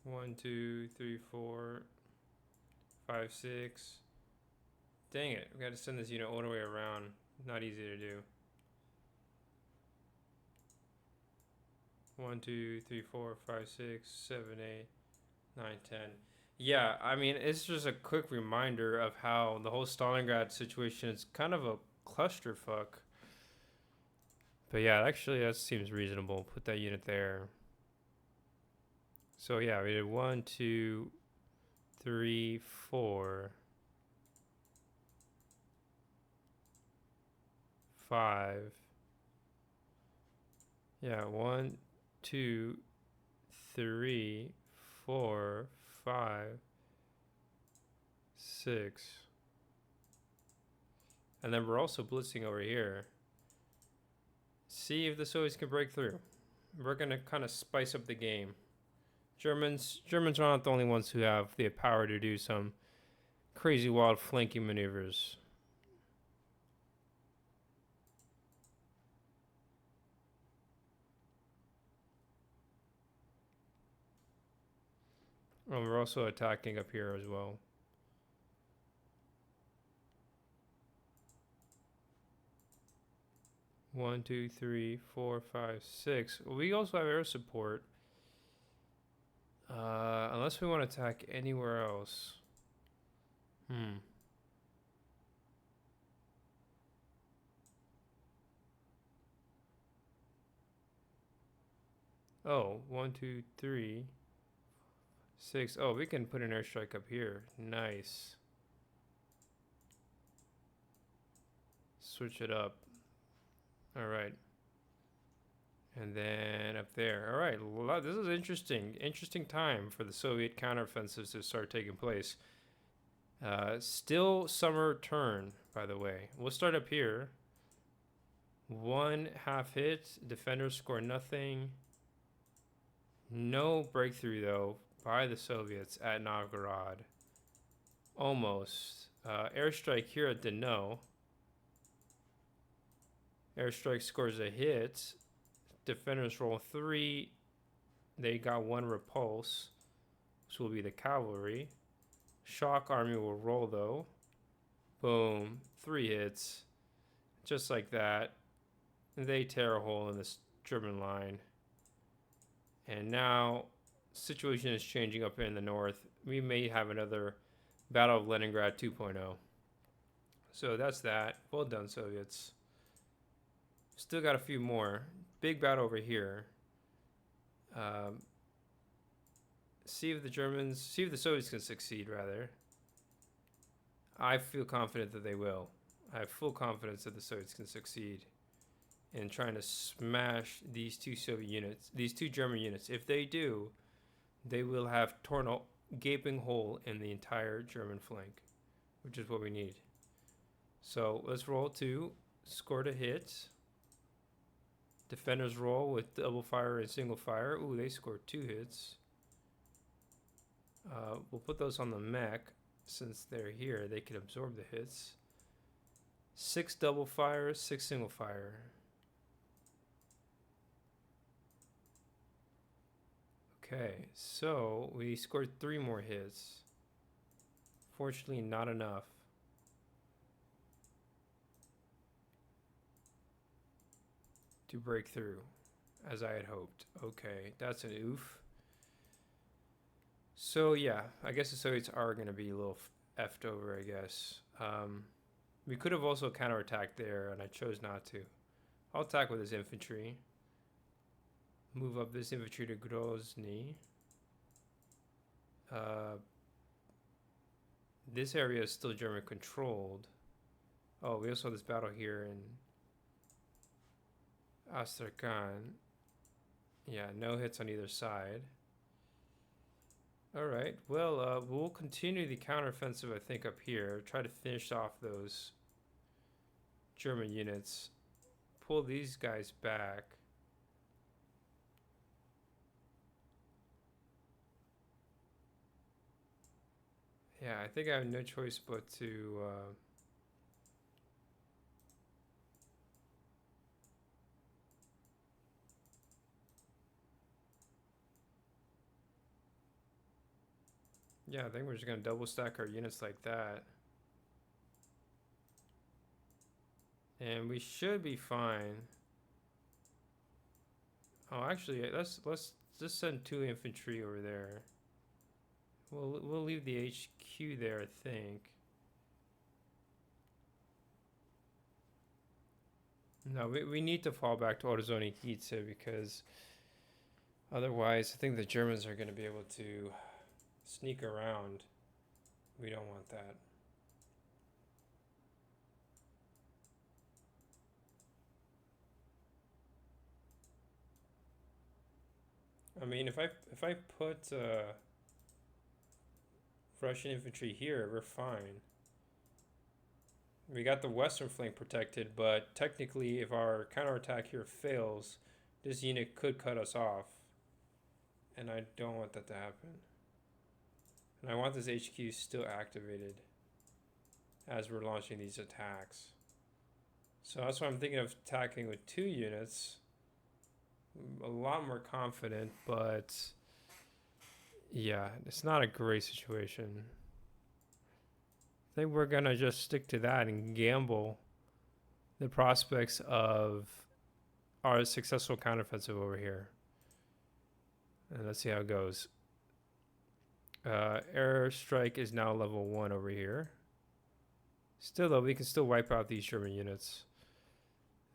One, 2, 3, 4, 5, 6. Dang it, we gotta send this unit all the way around. Not easy to do. 1, 2, 3, 4, 5, 6, 7, 8, 9, 10. Yeah, I mean, it's just a quick reminder of how the whole Stalingrad situation is kind of a clusterfuck. But yeah, actually, that seems reasonable. Put that unit there. So yeah, we did 1, 2, 3, 4, 5. Yeah, 1, 2, 3, 4, 5, 6. And then we're also blitzing over here. See if the Soviets can break through. We're gonna kind of spice up the game. Germans are not the only ones who have the power to do some crazy wild flanking maneuvers. We're also attacking up here as well. One, 2, 3, 4, 5, 6. We also have air support. Unless we want to attack anywhere else. Oh, 1, 2, 3, 6. Oh, we can put an airstrike up here. Nice. Switch it up. All right. And then up there. All right. This is interesting time for the Soviet counteroffensives to start taking place. Still summer turn, by the way. We'll start up here. 1 half hit. Defenders score nothing. No breakthrough, though, by the Soviets at Novgorod. Almost. Airstrike here at Dno. Airstrike scores a hit. Defenders roll 3. They got 1 repulse. This will be the cavalry. Shock army will roll, though. Boom. 3 hits. Just like that. They tear a hole in this German line. And now, situation is changing up in the north. We may have another Battle of Leningrad 2.0. So that's that. Well done, Soviets. Still got a few more. Big battle over here. See if the Soviets can succeed, rather. I feel confident that they will. I have full confidence that the Soviets can succeed in trying to smash these two Soviet units, these two German units. If they do, they will have torn a gaping hole in the entire German flank, which is what we need. So let's roll 2, score to hit. Defenders roll with double fire and single fire. Ooh, they scored 2 hits. We'll put those on the mech. Since they're here, they can absorb the hits. 6 double fire, 6 single fire. Okay, so we scored 3 more hits. Fortunately, not enough. To break through, as I had hoped. Okay, that's an oof. So yeah, I guess the Soviets are going to be a little effed over, I guess. We could have also counterattacked there, and I chose not to. I'll attack with this infantry. Move up this infantry to Grozny. this area is still German controlled. Oh, we also have this battle here in Astrakhan. Yeah, no hits on either side. All right, well, we'll continue the counteroffensive, I think, up here. Try to finish off those German units. Pull these guys back. Yeah, I think I have no choice but to... yeah, I think we're just going to double stack our units like that. And we should be fine. Oh, actually, let's just send 2 infantry over there. We'll leave the HQ there, I think. No, we need to fall back to Orozoni Kitse because otherwise I think the Germans are going to be able to sneak around. We don't want that. I mean, if I put Russian infantry here, we're fine. We got the western flank protected, but technically if our counterattack here fails, this unit could cut us off. And I don't want that to happen. And I want this HQ still activated as we're launching these attacks. So that's why I'm thinking of attacking with 2 units. A lot more confident, but yeah, it's not a great situation. I think we're gonna just stick to that and gamble the prospects of our successful counteroffensive over here. And let's see how it goes. Airstrike is now level 1 over here. Still though, we can still wipe out these German units.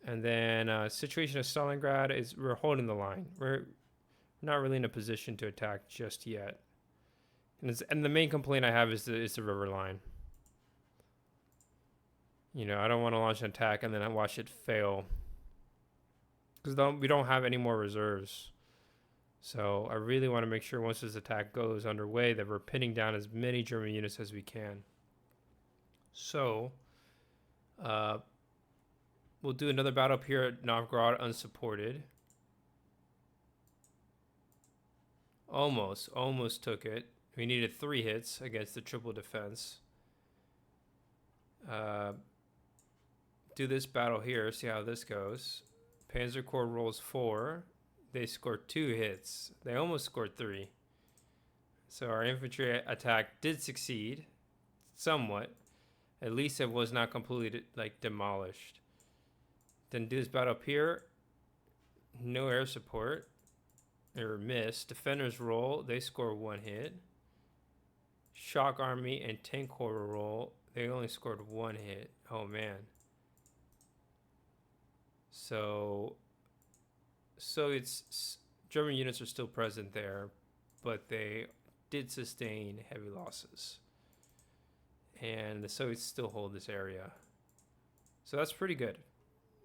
And then situation of Stalingrad is we're holding the line. We're not really in a position to attack just yet. And the main complaint I have is the river line. You know, I don't want to launch an attack and then I watch it fail. Because we don't have any more reserves. So I really want to make sure once this attack goes underway that we're pinning down as many German units as we can. So, we'll do another battle up here at Novgorod unsupported. Almost took it. We needed 3 hits against the triple defense. Do this battle here, see how this goes. Panzer Corps rolls 4. They scored 2 hits. They almost scored 3. So our infantry attack did succeed, somewhat. At least it was not completely like demolished. Then do this battle up here. No air support. They were missed. Defenders roll. They score 1 hit. Shock Army and Tank Corps roll. They only scored 1 hit. Oh man. So it's German units are still present there, but they did sustain heavy losses. And the Soviets still hold this area. So that's pretty good.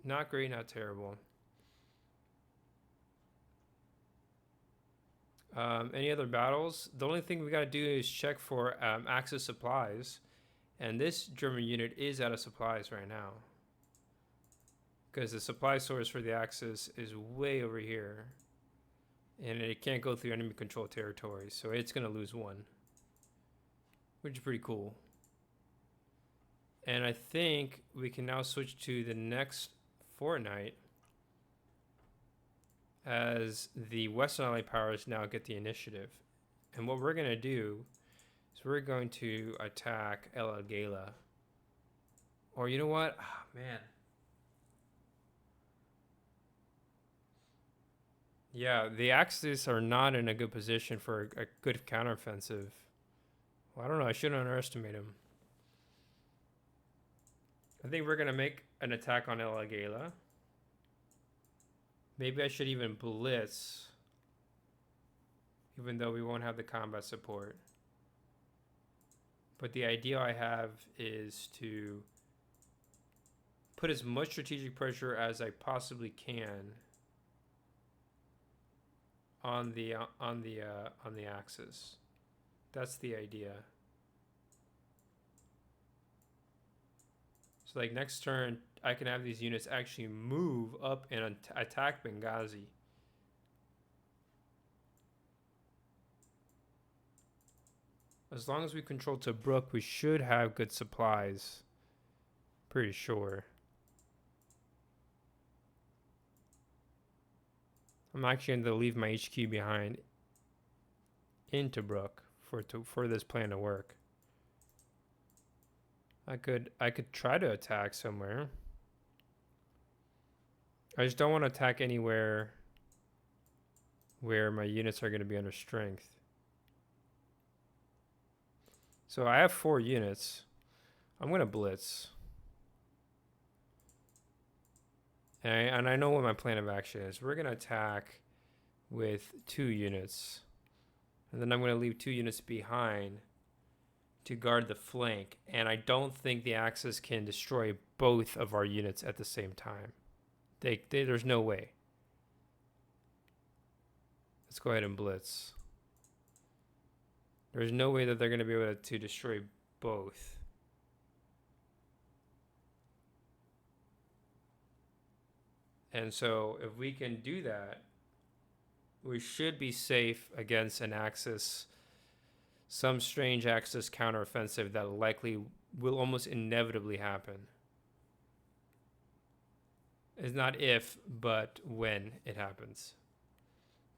Not great, not terrible. Any other battles? The only thing we got to do is check for Axis supplies. And this German unit is out of supplies right now. Because the supply source for the Axis is way over here. And it can't go through enemy control territory. So it's going to lose 1. Which is pretty cool. And I think we can now switch to the next fortnight. As the Western Allied powers now get the initiative. And what we're going to do is we're going to attack El Agela. Or you know what? Oh, man. Yeah, the Axis are not in a good position for a good counteroffensive. Well, I don't know. I shouldn't underestimate them. I think we're going to make an attack on El Agela. Maybe I should even blitz. Even though we won't have the combat support. But the idea I have is to put as much strategic pressure as I possibly can on the axis. That's the idea. So like next turn, I can have these units actually move up and attack Benghazi. As long as we control Tobruk, we should have good supplies. Pretty sure. I'm actually going to leave my HQ behind in Tobruk for this plan to work. I could try to attack somewhere. I just don't want to attack anywhere where my units are going to be under strength. So I have 4 units. I'm going to blitz. And I know what my plan of action is. We're going to attack with 2 units. And then I'm going to leave 2 units behind to guard the flank. And I don't think the Axis can destroy both of our units at the same time. There's no way. Let's go ahead and blitz. There's no way that they're going to be able to destroy both. And so if we can do that, we should be safe against an Axis, some strange Axis counteroffensive that likely will almost inevitably happen. It's not if, but when it happens.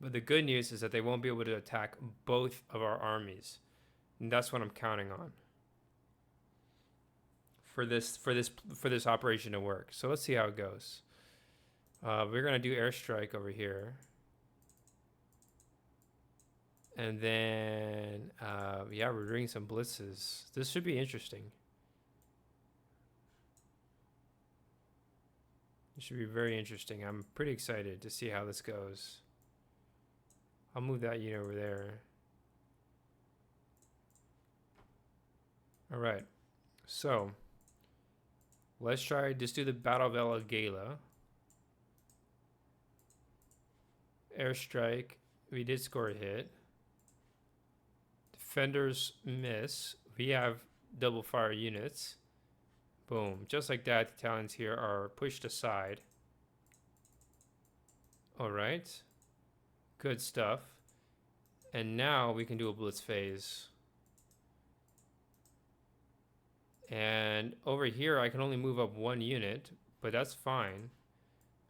But the good news is that they won't be able to attack both of our armies. And that's what I'm counting on for this operation to work. So let's see how it goes. We're going to do airstrike over here. And then, yeah, we're doing some blitzes. This should be interesting. It should be very interesting. I'm pretty excited to see how this goes. I'll move that unit over there. All right. So, let's try, just do the Battle of El Agheila. Airstrike. We did score a hit. Defenders miss. We have double fire units. Boom. Just like that, the Italians here are pushed aside. All right. Good stuff. And now we can do a blitz phase. And over here, I can only move up 1 unit, but that's fine.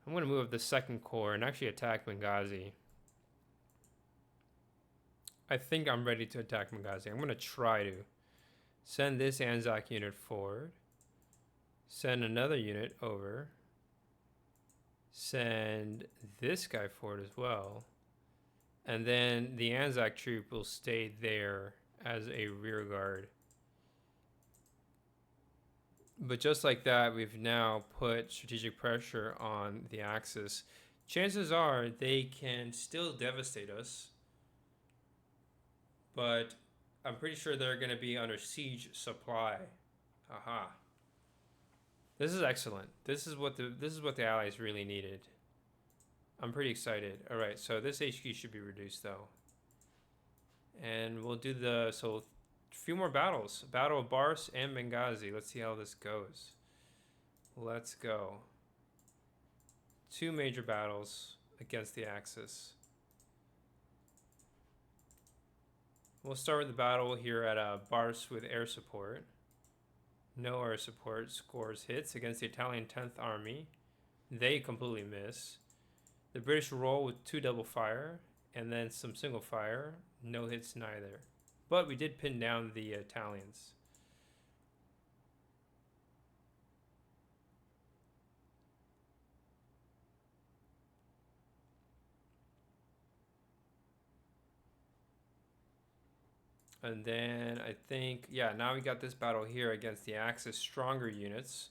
I'm going to move up the 2nd Corps and actually attack Benghazi. I think I'm ready to attack Benghazi. I'm going to try to send this Anzac unit forward. Send another unit over. Send this guy forward as well. And then the Anzac troop will stay there as a rear guard. But just like that, we've now put strategic pressure on the Axis. Chances are they can still devastate us, but I'm pretty sure they're going to be under siege supply. Aha. This is excellent. This is what the Allies really needed. I'm pretty excited. All right, so this HQ should be reduced though. And we'll do a few more battles. Battle of Bars and Benghazi. Let's see how this goes. Let's go. 2 major battles against the Axis. We'll start with the battle here at Bars with air support. No air support scores hits against the Italian 10th Army. They completely miss. The British roll with 2 double fire and then some single fire. No hits neither. But we did pin down the Italians. And then I think, yeah, now we got this battle here against the Axis stronger units.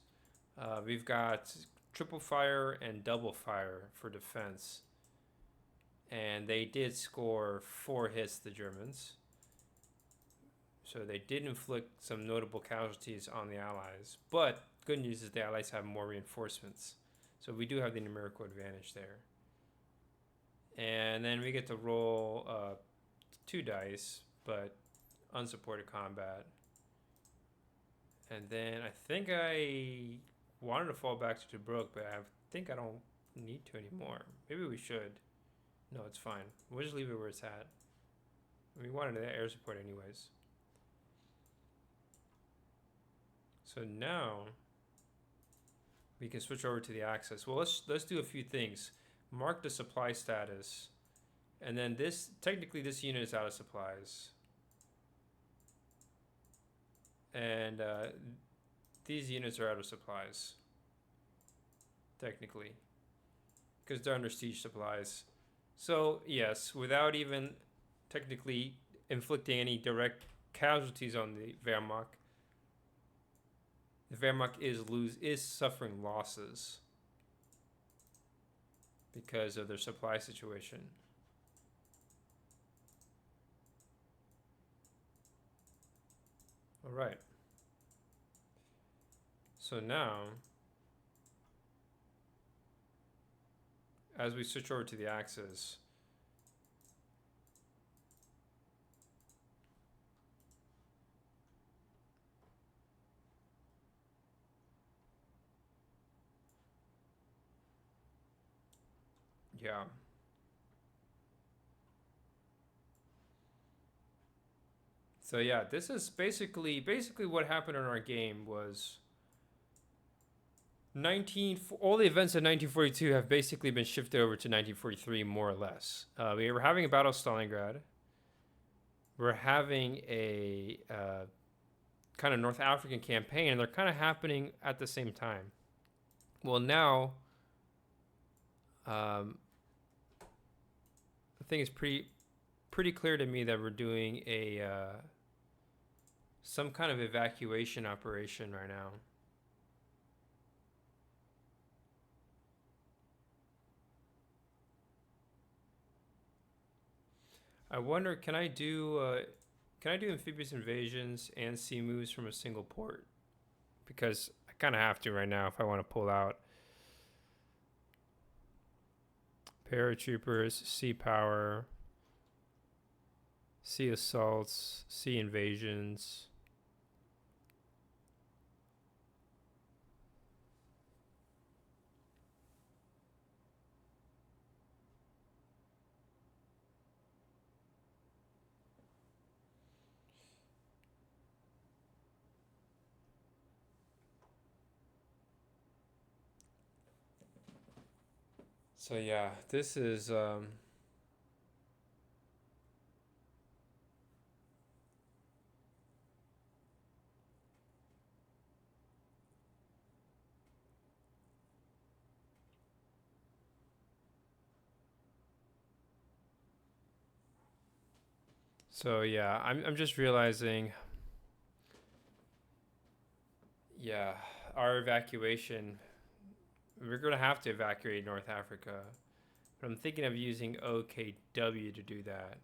We've got triple fire and double fire for defense. And they did score 4 hits, the Germans. So they did inflict some notable casualties on the Allies. But good news is the Allies have more reinforcements. So we do have the numerical advantage there. And then we get to roll 2 dice, but unsupported combat. And then I think I wanted to fall back to Tobruk, but I think I don't need to anymore. Maybe we should. No, it's fine. We'll just leave it where it's at. We wanted that air support anyways. So now we can switch over to the Axis. Well, let's do a few things. Mark the supply status, and then technically this unit is out of supplies, and these units are out of supplies technically because they're under siege supplies. So yes, without even technically inflicting any direct casualties on the Wehrmacht is suffering losses because of their supply situation. All right. So now, as we switch over to the Axis, yeah. So yeah, this is basically what happened in our game was all the events of 1942 have basically been shifted over to 1943 more or less. We were having a battle of Stalingrad. We're having a kind of North African campaign, and they're kind of happening at the same time. Well, now I think it's pretty clear to me that we're doing a some kind of evacuation operation right now. I wonder, can I do amphibious invasions and sea moves from a single port? Because I kind of have to right now if I want to pull out. Paratroopers, sea power, sea assaults, sea invasions. So yeah, this is so yeah, I'm just realizing, yeah, our evacuation, we're gonna have to evacuate North Africa, but I'm thinking of using OKW to do that.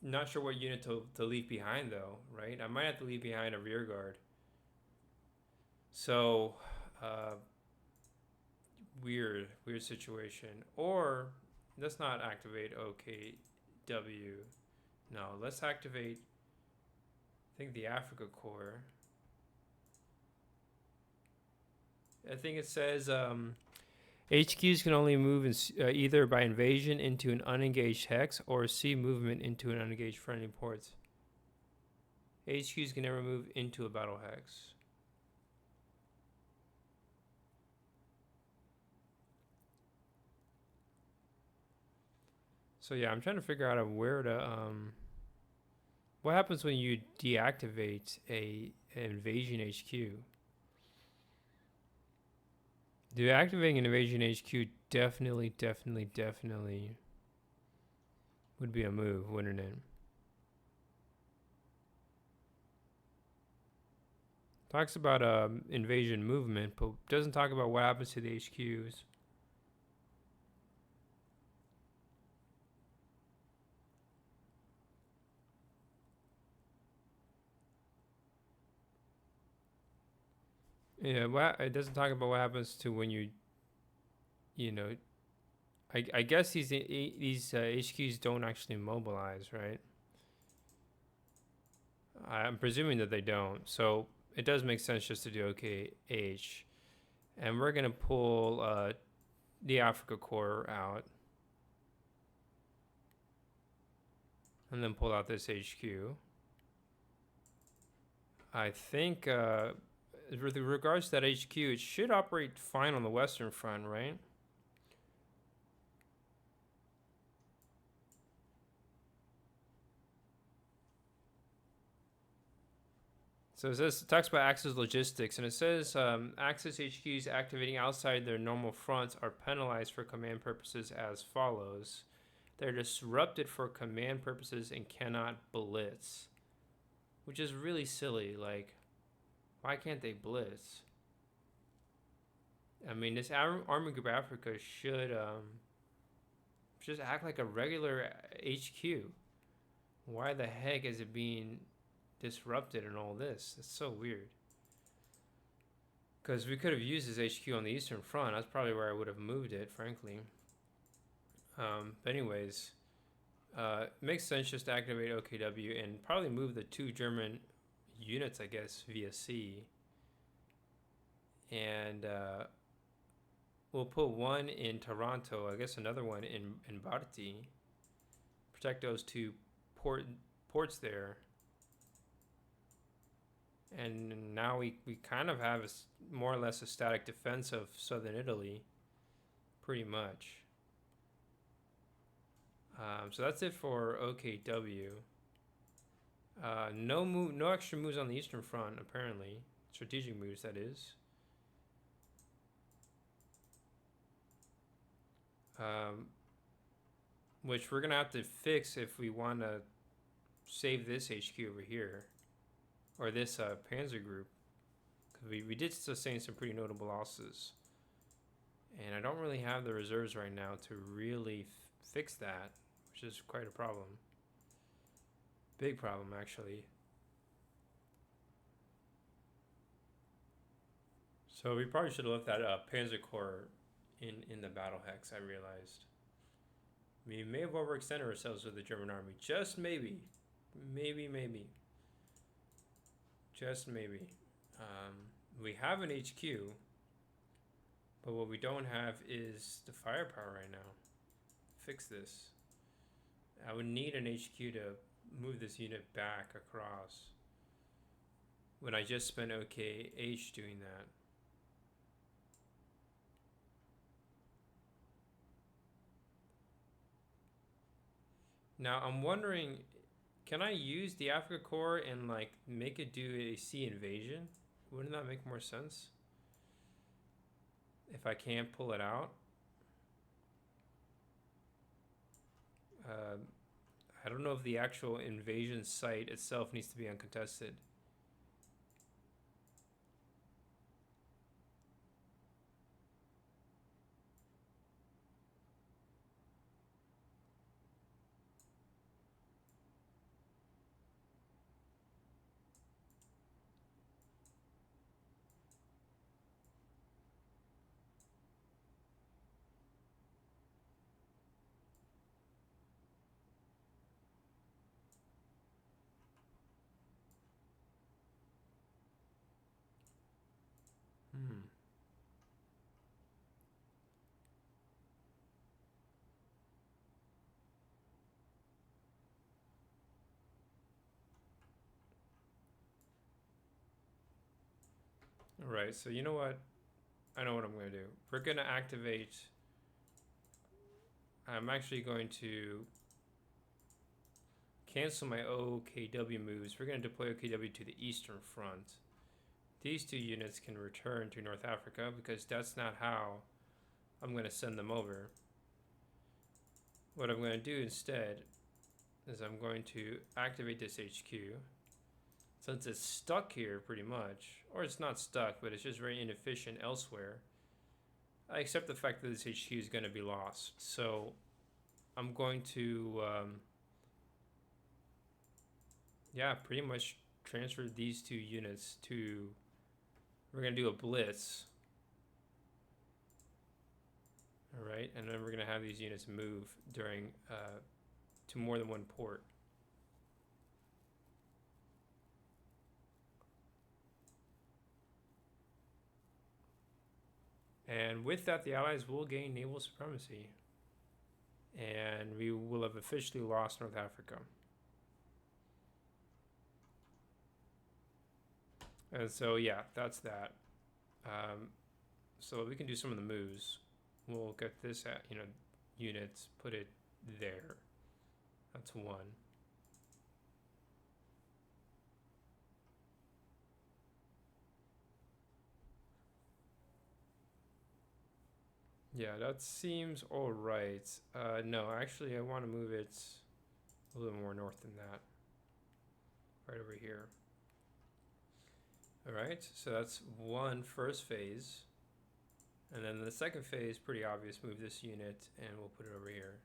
Not sure what unit to leave behind though, right? I might have to leave behind a rear guard. So weird situation. Or let's not activate OKW. No, let's activate, I think, the Africa Corps. I think it says HQs can only move either by invasion into an unengaged hex or sea movement into an unengaged friendly ports. HQs can never move into a battle hex. So yeah, I'm trying to figure out where to what happens when you deactivate an invasion HQ? Deactivating an invasion HQ definitely would be a move, wouldn't it? Talks about invasion movement, but doesn't talk about what happens to the HQs. Yeah, well, it doesn't talk about what happens to when you know, I guess these HQs don't actually mobilize, right? I'm presuming that they don't. So it does make sense just to do OKH. And we're going to pull the Africa Corps out. And then pull out this HQ. I think with regards to that HQ, it should operate fine on the Western Front, right? So it says, it talks about Axis logistics, and it says Axis HQs activating outside their normal fronts are penalized for command purposes as follows. They're disrupted for command purposes and cannot blitz, which is really silly. Like, why can't they blitz? I mean, this Army Group Africa should just act like a regular HQ. Why the heck is it being disrupted and all this? It's so weird. Because we could have used this HQ on the Eastern Front. That's probably where I would have moved it, frankly. But anyways, it makes sense just to activate OKW and probably move the 2 German units, I guess, via sea. And we'll put one in Toronto, I guess another one in Barti. Protect those 2 ports there. And now we kind of have more or less a static defense of southern Italy, pretty much. So that's it for OKW. No extra moves on the Eastern Front, apparently. Strategic moves, that is. Which we're going to have to fix if we want to save this HQ over here. Or this Panzer group. Because we did sustain some pretty notable losses. And I don't really have the reserves right now to really fix that, which is quite a problem. Big problem, actually. So we probably should have left that Panzer Corps in the battle hex, I realized. We may have overextended ourselves with the German army. Just maybe. Maybe. Just maybe. We have an HQ, but what we don't have is the firepower right now. Fix this. I would need an HQ to move this unit back across when I just spent OKH doing that. Now I'm wondering, can I use the Africa Corps and like make it do a sea invasion? Wouldn't that make more sense? If I can't pull it out? I don't know if the actual invasion site itself needs to be uncontested. All right, so you know what? I know what I'm going to do. We're going to activate. I'm actually going to cancel my OKW moves. We're going to deploy OKW to the Eastern Front. These 2 units can return to North Africa because that's not how I'm going to send them over. What I'm going to do instead is I'm going to activate this HQ. Since it's stuck here pretty much, or it's not stuck, but it's just very inefficient elsewhere, I accept the fact that this HQ is going to be lost. So I'm going to, yeah, pretty much transfer these 2 units to We're going to do a blitz. All right, and then we're going to have these units move during to more than one port. And with that, the Allies will gain naval supremacy. And we will have officially lost North Africa. And so, yeah, that's that. So we can do some of the moves. We'll get this at, units, put it there. That's one. Yeah, that seems all right. No, actually, I want to move it a little more north than that. Right over here. All right, so that's one first phase. And then the second phase, pretty obvious, move this unit and we'll put it over here.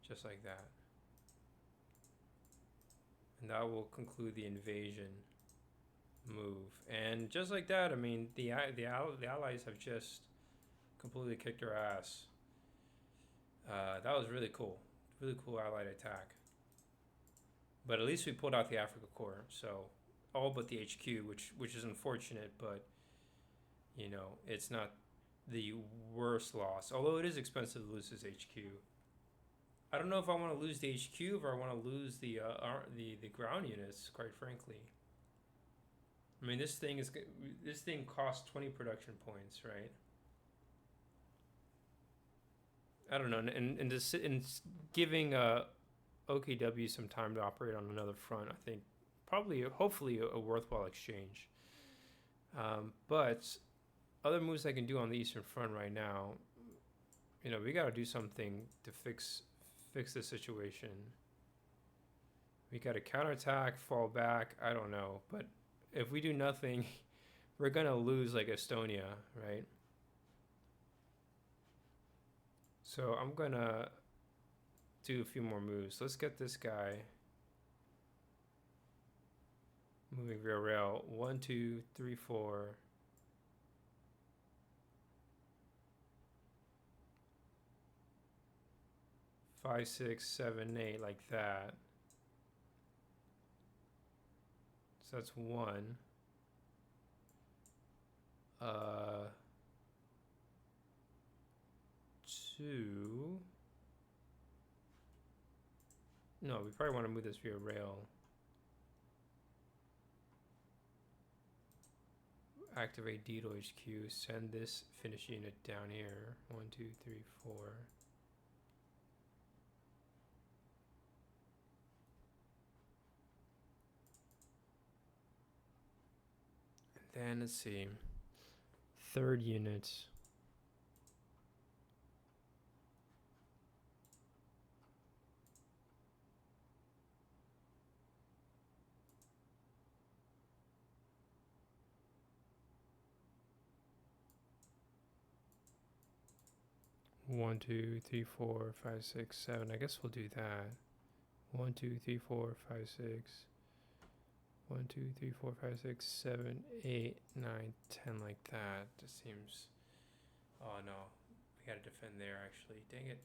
Just like that. And that will conclude the invasion move. And just like that, I mean, the Allies have just completely kicked our ass. That was really cool. Really cool Allied attack. But at least we pulled out the Africa Corps. So all but the HQ, which is unfortunate, but it's not the worst loss. Although it is expensive to lose this HQ. I don't know if I want to lose the HQ or I want to lose the ground units, quite frankly. I mean, this thing costs 20 production points, right? I don't know, and giving OKW some time to operate on another front, I think hopefully a worthwhile exchange. But other moves I can do on the Eastern Front right now, we got to do something to fix the situation. We got to counterattack, fall back. I don't know, but if we do nothing, we're gonna lose like Estonia, right? So I'm gonna do a few more moves. Let's get this guy moving via rail. 1, 2, 3, 4. 5, 6, 7, 8, like that. So that's 1. 2. No, we probably want to move this via rail. Activate Dito HQ. Send this Finnish unit down here. 1, 2, 3, 4. And then let's see. Third unit. One, 2, 3, 4, 5, 6, 7. I guess we'll do that. 1, 2, 3, 4, 5, 6. 1, 2, 3, 4, 5, 6, 7, 8, 9, 10, like that. Just seems. Oh no, we gotta defend there actually. Dang it.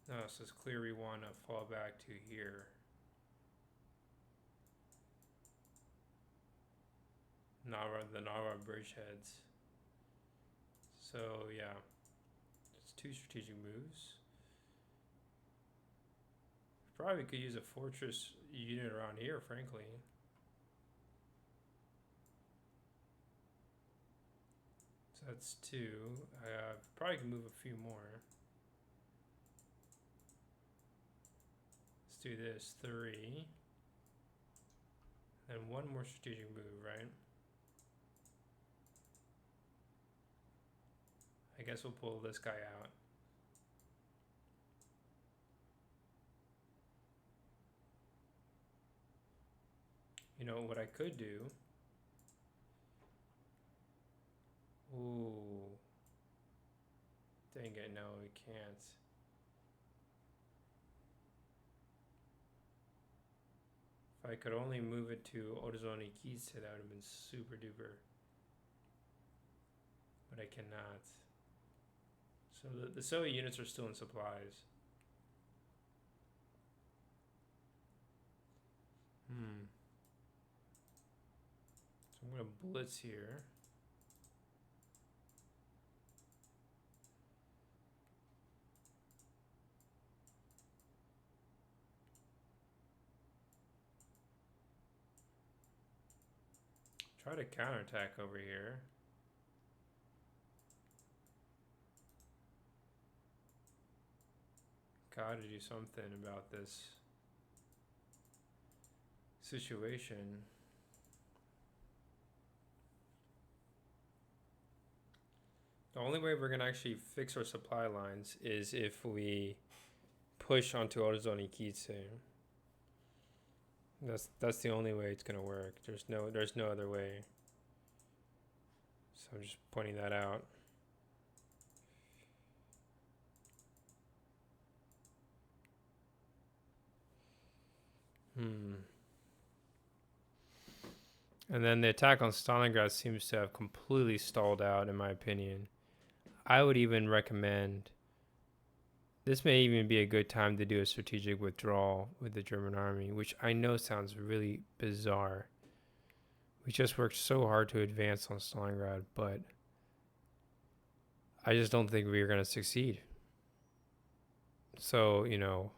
No, so it's clear we want to fall back to here. The Nara bridgeheads. So yeah, it's 2 strategic moves. Probably could use a fortress unit around here, frankly. So that's 2. I probably can move a few more. Let's do this, 3. And 1 more strategic move, right? I guess we'll pull this guy out. You know what I could do? Ooh. Dang it, no, we can't. If I could only move it to Odozoni Keys, that would have been super duper. But I cannot. So the Soviet units are still in supplies. So I'm gonna blitz here. Try to counterattack over here. Gotta do something about this situation. The only way we're gonna actually fix our supply lines is if we push onto Odozoni Kitsu. That's the only way it's gonna work. There's no other way. So I'm just pointing that out. And then the attack on Stalingrad seems to have completely stalled out, in my opinion. I would even recommend, this may even be a good time to do a strategic withdrawal with the German army, which I know sounds really bizarre. We just worked so hard to advance on Stalingrad, but I just don't think we are going to succeed. So, you know,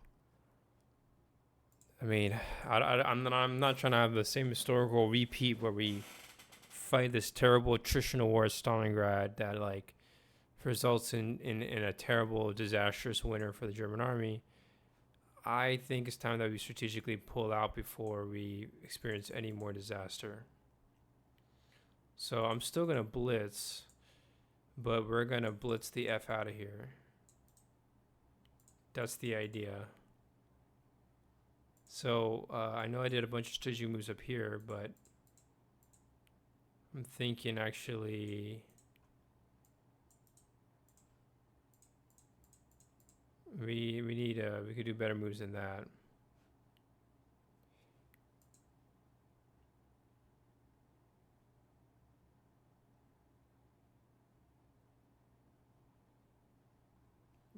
I mean, I'm not trying to have the same historical repeat where we fight this terrible attritional war at Stalingrad that, like, results in a terrible, disastrous winter for the German army. I think it's time that we strategically pull out before we experience any more disaster. So I'm still going to blitz, but we're going to blitz the F out of here. That's the idea. So I know I did a bunch of strategic moves up here, but I'm thinking actually we could do better moves than that.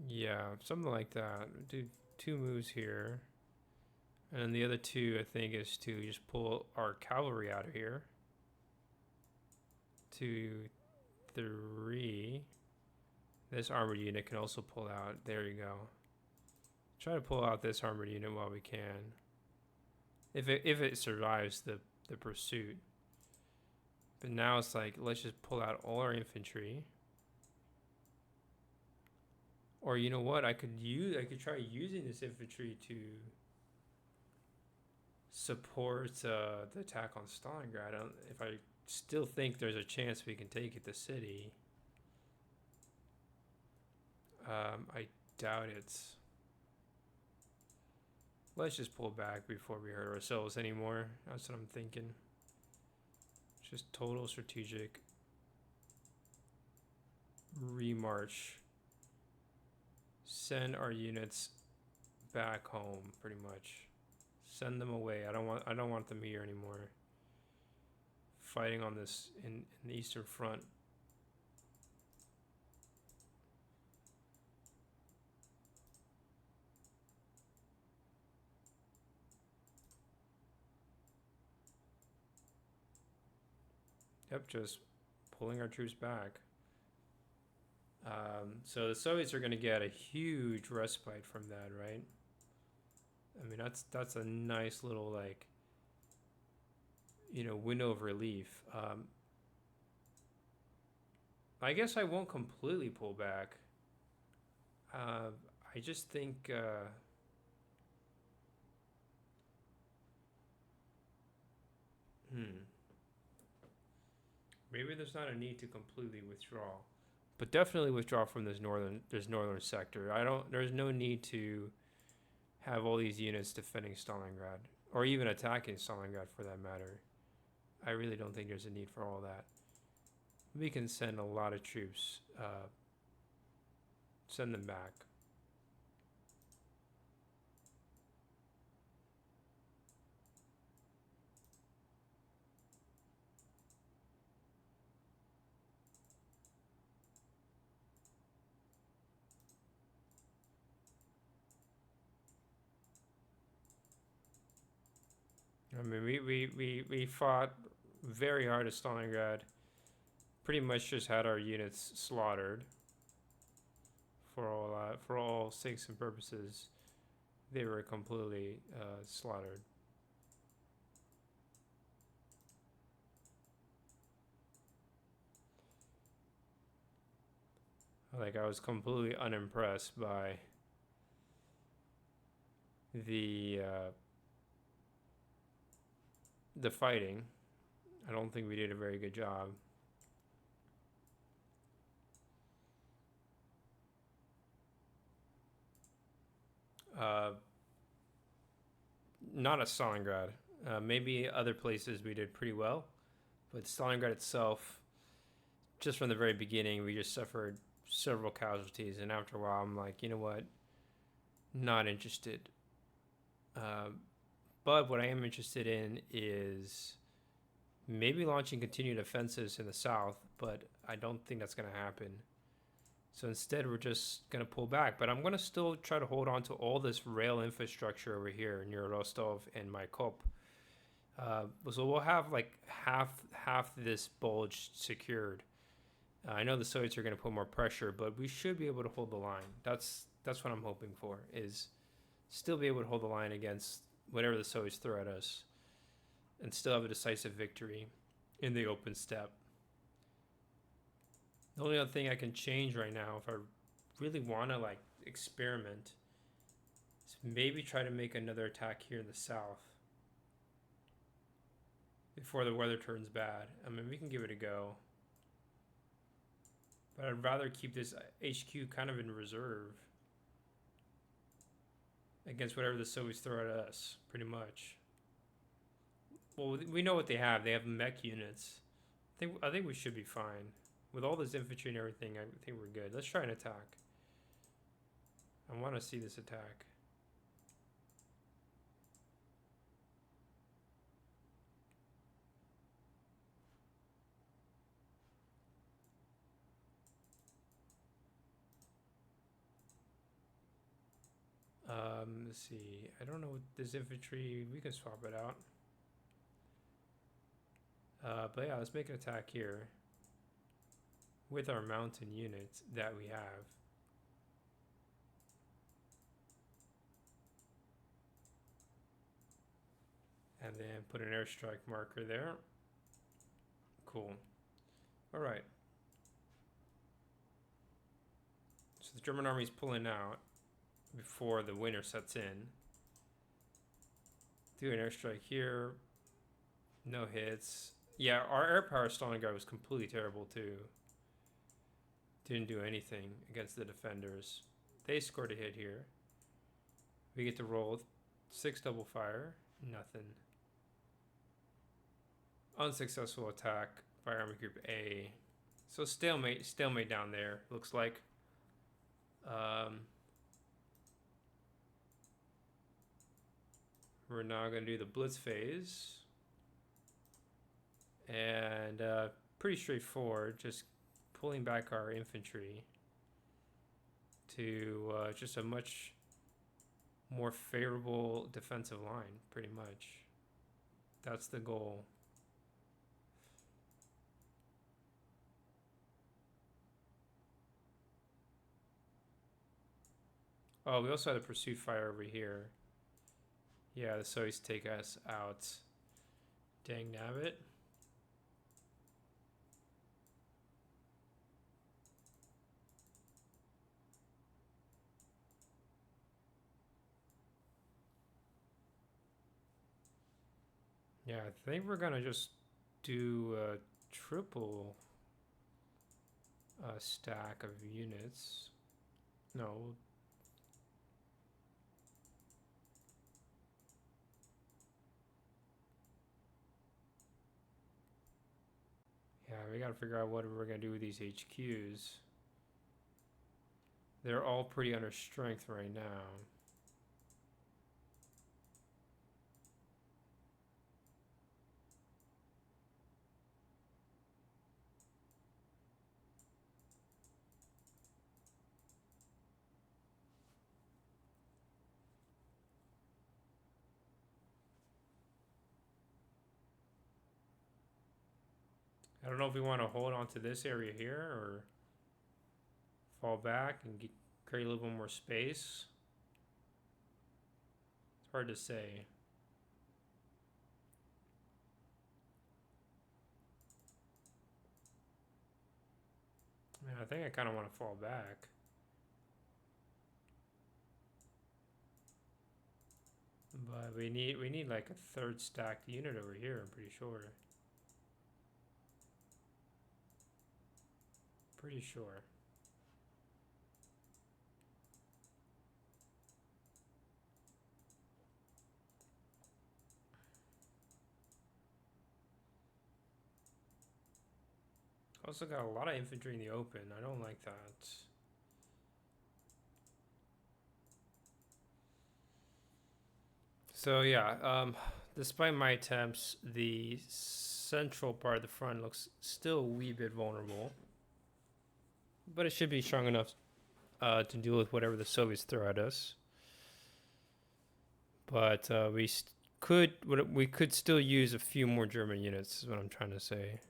Yeah, something like that. Do 2 moves here. And then the other 2, I think, is to just pull our cavalry out of here. 2, 3. This armored unit can also pull out. There you go. Try to pull out this armored unit while we can. If it survives the pursuit. But now it's like, let's just pull out all our infantry. Or you know what? I could try using this infantry to support the attack on Stalingrad. If I still think there's a chance we can take it, the city. I doubt it. Let's just pull back before we hurt ourselves anymore. That's what I'm thinking. Just total strategic remarch. Send our units back home, pretty much. Send them away. I don't want them here anymore. Fighting on this in the Eastern Front. Yep, just pulling our troops back. So the Soviets are going to get a huge respite from that, right? I mean, that's a nice little, like, you know, window of relief. I guess I won't completely pull back. I just think maybe there's not a need to completely withdraw, but definitely withdraw from this northern sector. There's no need to have all these units defending Stalingrad or even attacking Stalingrad for that matter. I really don't think there's a need for all that. We can send a lot of troops, send them back. I mean, we fought very hard at Stalingrad. Pretty much just had our units slaughtered for all sakes and purposes. They were completely slaughtered. Like, I was completely unimpressed by the fighting. I don't think we did a very good job. Not at Stalingrad. Maybe other places we did pretty well, but Stalingrad itself, just from the very beginning, we just suffered several casualties, and after a while, I'm like, you know what? Not interested. But what I am interested in is maybe launching continued offensives in the south, but I don't think that's going to happen. So instead, we're just going to pull back. But I'm going to still try to hold on to all this rail infrastructure over here near Rostov and Maikop. So we'll have like half this bulge secured. I know the Soviets are going to put more pressure, but we should be able to hold the line. That's what I'm hoping for, is still be able to hold the line against whatever the Soviets throw at us and still have a decisive victory in the open steppe. The only other thing I can change right now, if I really want to like experiment, is maybe try to make another attack here in the south before the weather turns bad. I mean, we can give it a go, but I'd rather keep this HQ kind of in reserve against whatever the Soviets throw at us, pretty much. Well, we know what they have. They have mech units. I think we should be fine. With all this infantry and everything, I think we're good. Let's try an attack. I want to see this attack. Let's see. I don't know what this infantry. We can swap it out. But yeah, let's make an attack here with our mountain units that we have. And then put an airstrike marker there. Cool. All right. So the German army is pulling out before the winter sets in. Do an airstrike here. No hits. Yeah, our air power Stalingrad was completely terrible too. Didn't do anything against the defenders. They scored a hit here. We get to roll 6 double fire. Nothing. Unsuccessful attack by Army Group A. So stalemate down there, looks like. We're now going to do the blitz phase. And pretty straightforward, just pulling back our infantry to just a much more favorable defensive line, pretty much. That's the goal. Oh, we also had a pursuit fire over here. Yeah, the Soviets take us out. Dang nabbit. Yeah, I think we're gonna just do a triple stack of units. No. Yeah, we gotta figure out what we're gonna do with these HQs. They're all pretty under strength right now. I don't know if we want to hold on to this area here or fall back and create a little bit more space. It's hard to say. Man, I think I kind of want to fall back. But we need like a third stacked unit over here, I'm pretty sure. Pretty sure. Also got a lot of infantry in the open. I don't like that. So yeah, despite my attempts, the central part of the front looks still a wee bit vulnerable. But it should be strong enough to deal with whatever the Soviets throw at us. But we could still use a few more German units, is what I'm trying to say.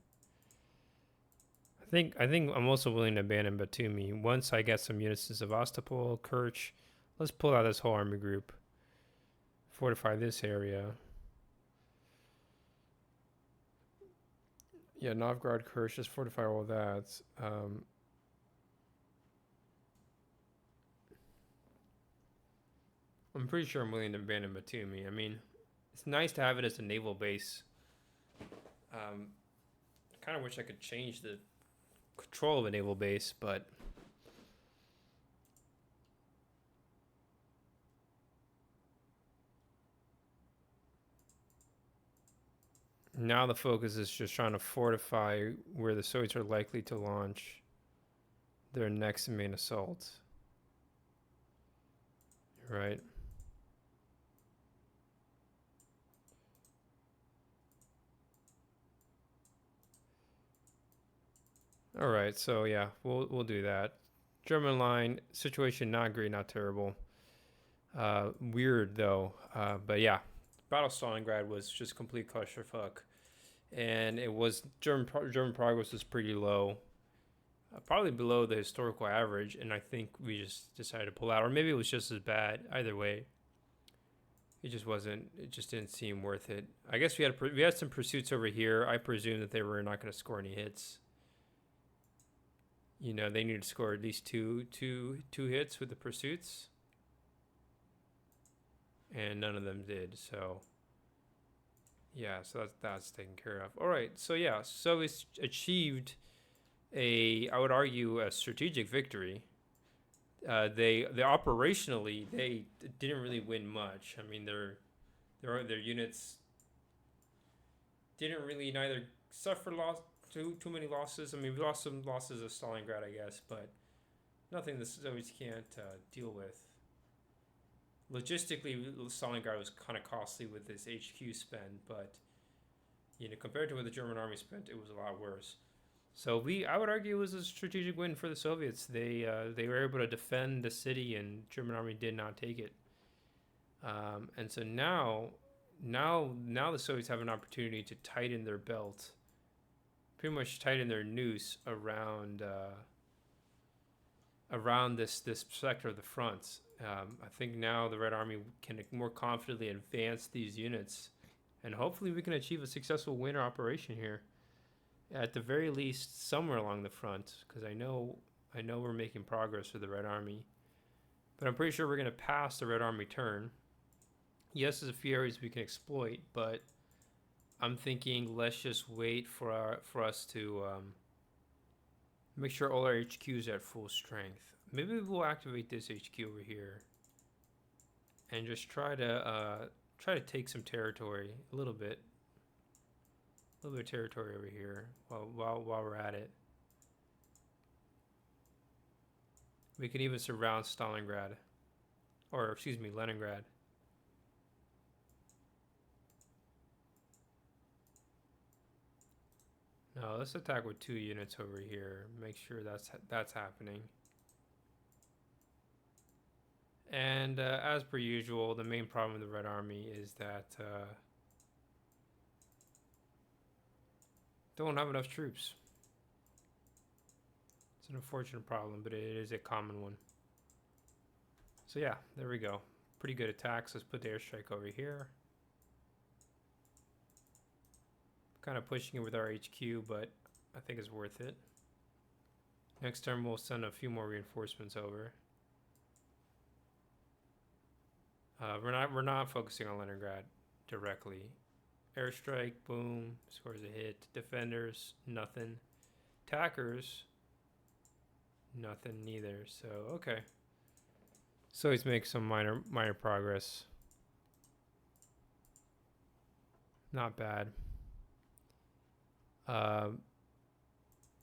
I think I'm also willing to abandon Batumi once I get some units to Sevastopol, Kerch. Let's pull out this whole army group. Fortify this area. Yeah, Novgorod, Kerch, just fortify all that. I'm pretty sure I'm willing to abandon Batumi. I mean, it's nice to have it as a naval base. I kind of wish I could change the control of a naval base, but now the focus is just trying to fortify where the Soviets are likely to launch their next main assault. Right. All right, so yeah, we'll do that. German line situation not great, not terrible. Weird though, but yeah, Battle of Stalingrad was just complete clusterfuck, and it was German progress was pretty low, probably below the historical average, and I think we just decided to pull out, or maybe it was just as bad. Either way, it just wasn't. It just didn't seem worth it. I guess we had some pursuits over here. I presume that they were not going to score any hits. You know, they needed to score at least two hits with the pursuits, and none of them did. So yeah, so that's taken care of. All right, so yeah, so it's achieved I would argue, a strategic victory. They operationally they didn't really win much. I mean, their units didn't really neither suffer too many losses. I mean, we lost some losses of Stalingrad, I guess, but nothing the Soviets can't deal with. Logistically, Stalingrad was kind of costly with this HQ spend, but you know, compared to what the German army spent, it was a lot worse. So I would argue, it was a strategic win for the Soviets. They were able to defend the city, and German army did not take it. And so now the Soviets have an opportunity to tighten their belt, pretty much tighten their noose around this sector of the front. I think now the Red Army can more confidently advance these units, and hopefully we can achieve a successful winter operation here. At the very least, somewhere along the front, because I know we're making progress with the Red Army, but I'm pretty sure we're going to pass the Red Army turn. Yes, there's a few areas we can exploit, but I'm thinking let's just wait for us to make sure all our HQs are at full strength. Maybe we'll activate this HQ over here and just try to take some territory, a little bit of territory over here while we're at it. We can even surround Stalingrad, or excuse me, Leningrad. No, let's attack with 2 units over here. Make sure that's happening. And as per usual, the main problem with the Red Army is that don't have enough troops. It's an unfortunate problem, but it is a common one. So yeah, there we go. Pretty good attacks. Let's put the airstrike over here. Kind of pushing it with our HQ, but I think it's worth it. Next turn we'll send a few more reinforcements over. We're not focusing on Leningrad directly. Airstrike, boom, scores a hit. Defenders, nothing. Attackers, nothing neither. So okay. So he's making some minor progress. Not bad.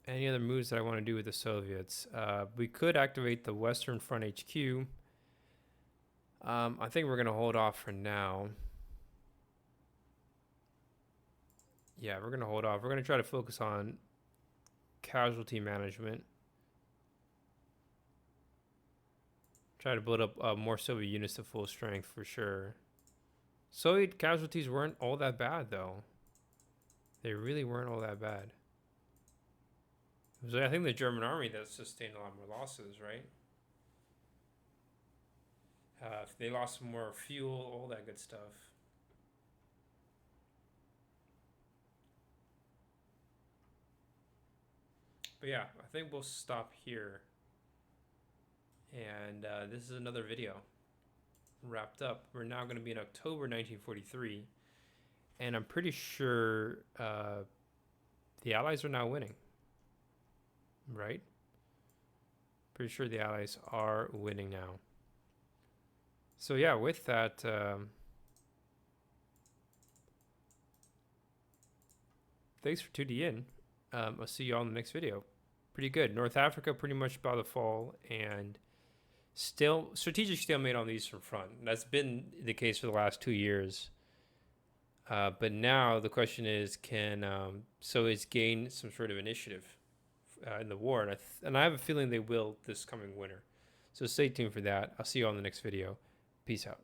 Any other moves that I want to do with the Soviets? We could activate the Western Front HQ. I think we're going to hold off for now. Yeah, we're going to hold off. We're going to try to focus on casualty management. Try to build up more Soviet units to full strength for sure. Soviet casualties weren't all that bad, though. They really weren't all that bad. So I think the German army that sustained a lot more losses, right? They lost more fuel, all that good stuff. But yeah, I think we'll stop here. And this is another video wrapped up. We're now going to be in October 1943. And I'm pretty sure the Allies are now winning. Right? Pretty sure the Allies are winning now. So yeah, with that, thanks for tuning in. I'll see you all in the next video. Pretty good. North Africa pretty much about to fall, and still strategic stalemate on the Eastern Front. That's been the case for the last 2 years. But now the question is, can Soviets gain some sort of initiative in the war? And I have a feeling they will this coming winter. So stay tuned for that. I'll see you all in the next video. Peace out.